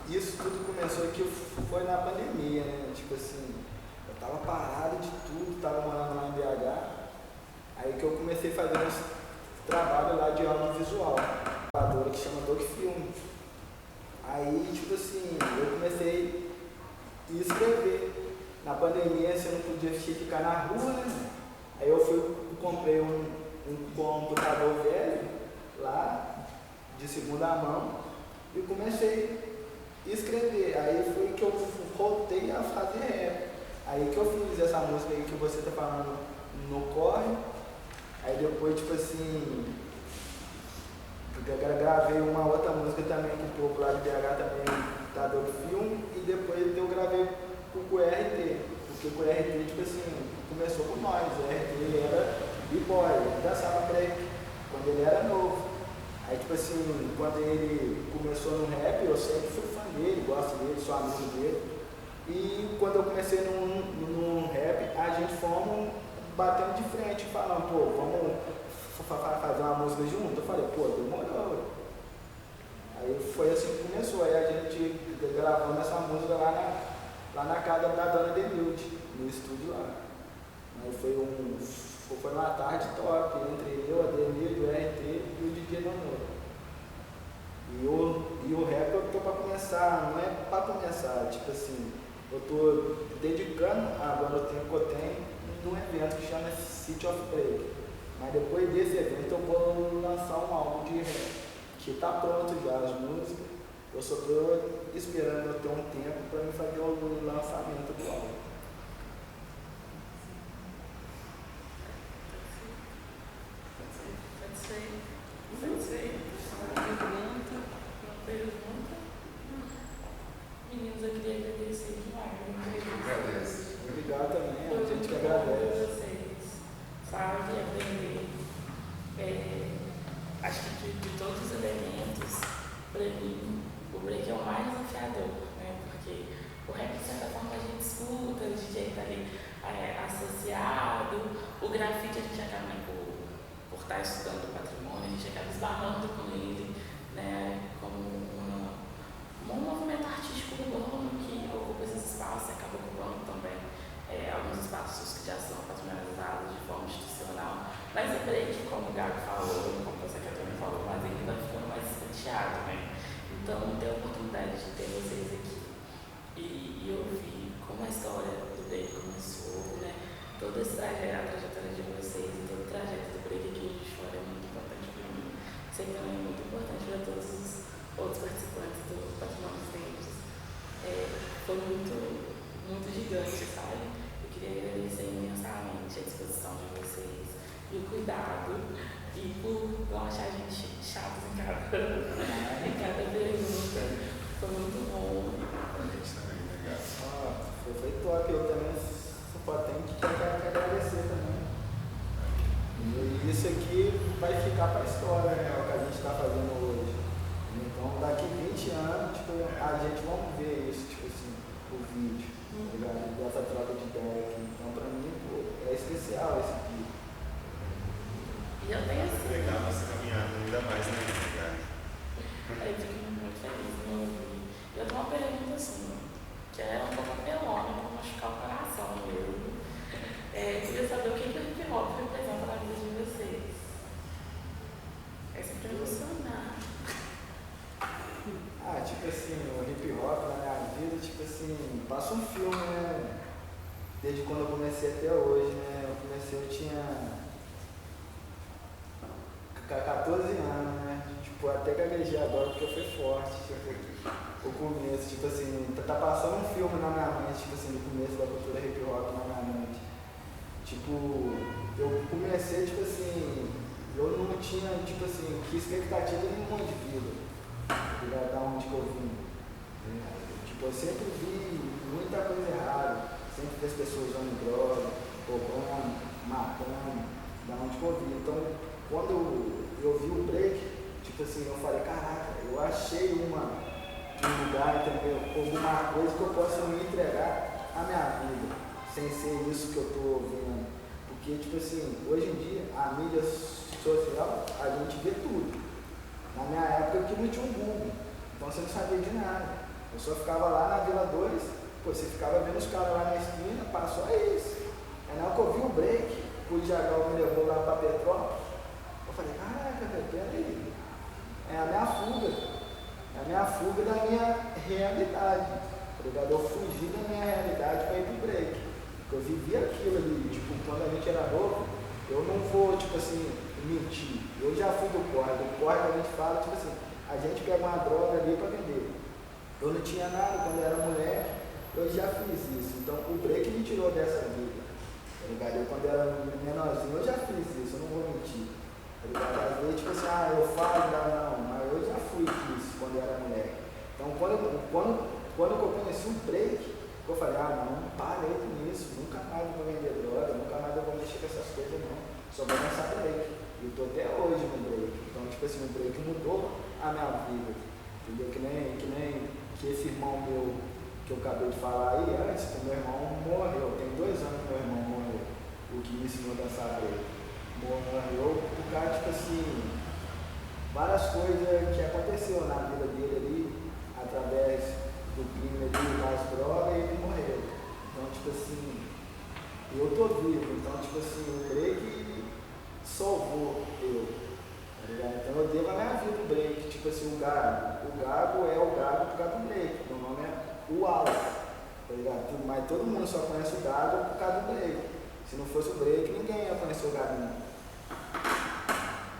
isso tudo começou que foi na pandemia, né? Tipo assim, eu tava parado de tudo, tava morando lá em BH, aí que eu comecei a fazer uns trabalho lá de audiovisual, uma gravadora que chama Doc Film. Aí, tipo assim, eu comecei a escrever. Na pandemia você não podia ficar na rua, né? Aí eu comprei um computador velho lá, de segunda mão, e comecei a escrever. Aí foi que eu voltei a fazer rap. Aí que eu fiz essa música aí que você tá falando no Corre. Aí depois, tipo assim, eu gravei uma outra música também que o povo lá de BH também tá do filme. E depois eu gravei com o RT. Porque o RT, tipo assim, começou com nós. O RT era b-boy, ele dançava break quando ele era novo. Aí, tipo assim, quando ele começou no rap, eu sempre fui fã dele, gosto dele, sou amigo dele. E quando eu comecei no rap, a gente fomos batendo de frente, falando, pô, vamos fazer uma música junto? Eu falei, pô, demorou. Aí foi assim que começou, aí a gente gravando essa música lá na casa da dona Denilde, no estúdio lá. Aí foi uma tarde top, entre eu, a Denilde, o RT e o DJ Namoro. E o rap eu tô pra começar, não é pra começar, tipo assim, eu tô dedicando agora o tempo que eu tenho num evento que chama City of Break. Mas depois desse evento eu vou lançar um álbum de rap, que tá pronto já as músicas, eu só tô esperando eu ter um tempo pra me fazer o lançamento do álbum. Pode ser. Uma pergunta. Meninos, eu queria agradecer demais. Obrigado também, Foi a gente que muito bom ver agradece. vocês. Sabe, aprender. Acho que de todos os elementos, para mim, o break é o mais desafiador, né? Porque o rap, de certa forma, a gente escuta, o DJ está ali associado, o grafite a gente acaba, né, por estar estudando o patrimônio, a gente acaba esbarrando com ele, né, como um movimento artístico urbano que ocupa esses espaços e acaba ocupando também alguns espaços que já são patrimonializados de forma institucional. Mas o break, como o Gago falou, como você também falou, mas ele vai ficando mais escanteado, né? Então, ter a oportunidade de ter vocês aqui e ouvir como a história do break começou, né? Toda a trajetória de vocês e todo o trajeto do break aqui de fora é muito importante para mim. Sei que também é muito importante para todos os outros participantes do Patrimônio dos Negros. Foi muito gigante, sabe? Eu queria agradecer imensamente a disposição de vocês e o cuidado e por não achar a gente chatos em cada pergunta. Foi muito bom. Foi top, eu também só tenho que agradecer também. E isso aqui vai ficar para a história, né? O que a gente está fazendo hoje. Então daqui 20 anos, tipo, a gente vai ver isso, tipo assim, o vídeo, dessa troca de ideia aqui. Então para mim, pô, é especial esse vídeo. E eu tenho assim. Legal essa caminhada ainda mais, né, cara? Eu fico muito feliz em ouvir. Eu tenho uma pergunta assim, que é um pouco apelona, para machucar o coração mesmo. Eu queria saber o que o hip hop representa na vida de vocês. É sempre emocionar. Tipo assim, o hip hop na minha vida, tipo assim, passa um filme, né? Desde quando eu comecei até hoje, né? Eu tinha 14 anos, né? Tipo, até gaguejei agora porque foi forte, tipo, o começo, tipo assim, tá passando um filme na minha mente, tipo assim, do começo da cultura hip hop na minha mente. Tipo, eu comecei, tipo assim, eu não tinha, tipo assim, que expectativa nenhuma de vida, da onde que eu vim. Tipo, eu sempre vi muita coisa errada, sempre vi as pessoas usando droga, roubando, matando, da onde que eu vim. Então, quando eu vi o break, tipo assim, eu falei, caraca, eu achei um lugar, entendeu? Alguma coisa que eu possa me entregar à minha vida, sem ser isso que eu estou ouvindo. Porque, tipo assim, hoje em dia, a mídia social, a gente vê tudo. Na minha época, aqui não tinha um Google, então você não sabia de nada. Eu só ficava lá na Vila 2, pô, você ficava vendo os caras lá na esquina, passou isso. Aí na hora que eu vi o break, o Jagal me levou lá para Petrópolis, eu falei, caraca, velho, peraí. É a minha fuga da minha realidade, tá ligado? Eu fugi da minha realidade para ir pro break. Eu vivi aquilo ali, tipo, quando a gente era novo, eu não vou, tipo assim, mentir. Eu já fui do corre a gente fala, tipo assim, a gente pega uma droga ali para vender. Eu não tinha nada quando eu era moleque, eu já fiz isso. Então o break me tirou dessa vida, tá ligado? Eu quando era menorzinho, eu já fiz isso, eu não vou mentir. Tá ligado? Às vezes, tipo assim, eu falo, não, mas eu já fui isso quando eu era moleque. Então quando eu conheci o break, eu falei, não parei com isso, nunca mais eu vou vender droga, nunca mais eu vou mexer com essas coisas não, só vou lançar break. E eu tô até hoje no break. Então, tipo assim, o break mudou a minha vida. Entendeu? Que nem esse irmão meu que eu acabei de falar aí antes, que meu irmão morreu. Tem 2 anos que meu irmão morreu, o que me ensinou a dançar break. morreu por causa, tipo assim, várias coisas que aconteceu na vida dele ali, através do crime ali, das drogas, e ele morreu. Então, tipo assim, eu tô vivo, então, tipo assim, o break salvou eu, tá ligado? Então eu devo a minha vida o break, tipo assim, o Gago é o Gago por causa do break, meu nome é o Wallace, tá ligado? Mas todo mundo só conhece o Gago por causa do break. Se não fosse o break, ninguém ia conhecer o Gago não.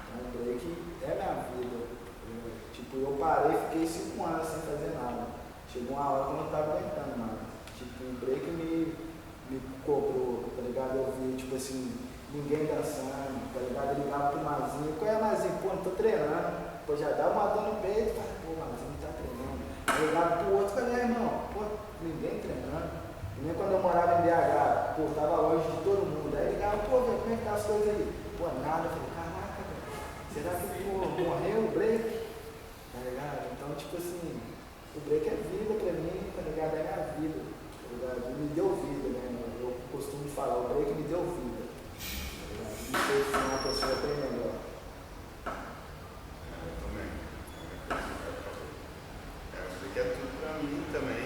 Então o break é minha vida. Tipo, eu parei, fiquei 5 anos sem fazer nada. Chegou uma hora que eu não estava aguentando mais. Tipo, o break me cobrou, tá ligado? Eu vi, tipo assim, ninguém dançando, tá ligado? Eu ligava pro Mazinho, qual é Mazinho? Pô, não tô treinando. Pô, já dá uma dor no peito, fala, pô, Mazinho tá treinando. Eu ligava pro outro, falei, irmão, pô, ninguém treinando. E nem quando eu morava em BH, pô, tava longe de todo mundo. Aí ligava, pô, velho, como é que tá as coisas aí? Pô, nada. Eu falei, caraca, velho, será que, pô, morreu o break? Tá ligado? Então, tipo assim, o break é vida pra mim, tá ligado? É minha vida, tá ligado? Me deu vida, né? Eu costumo falar, o break me deu vida, tá ligado? Me fez ser uma pessoa bem melhor. Eu também. O break é tudo pra mim também.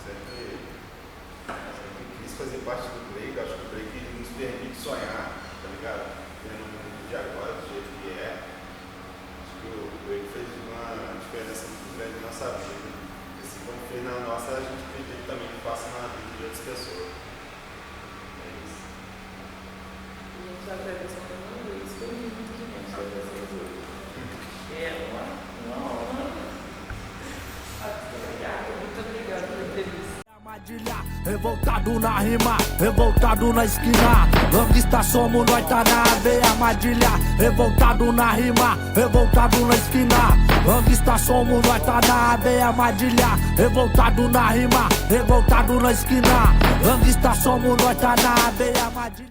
Sempre quis fazer parte do break. Acho que o break nos permite sonhar, tá ligado? Tendo o mundo de agora, do jeito que é. Acho que o break fez uma diferença muito grande na nossa vida. E assim como fez na nossa, a gente acredita também que faça na vida de outras pessoas. É isso. A gente vai agradecer também o Luiz, foi muito de gente ter vocês hoje. É uma honra. Muito obrigada pela entrevista. Revoltado na rima, revoltado na esquina. Gangsta somos nós, tá na veia armadilha. Revoltado na rima, revoltado na esquina. Gangsta somos nós, tá na veia armadilha. Revoltado na rima, revoltado na esquina. Gangsta somos nós, tá na veia armadilha.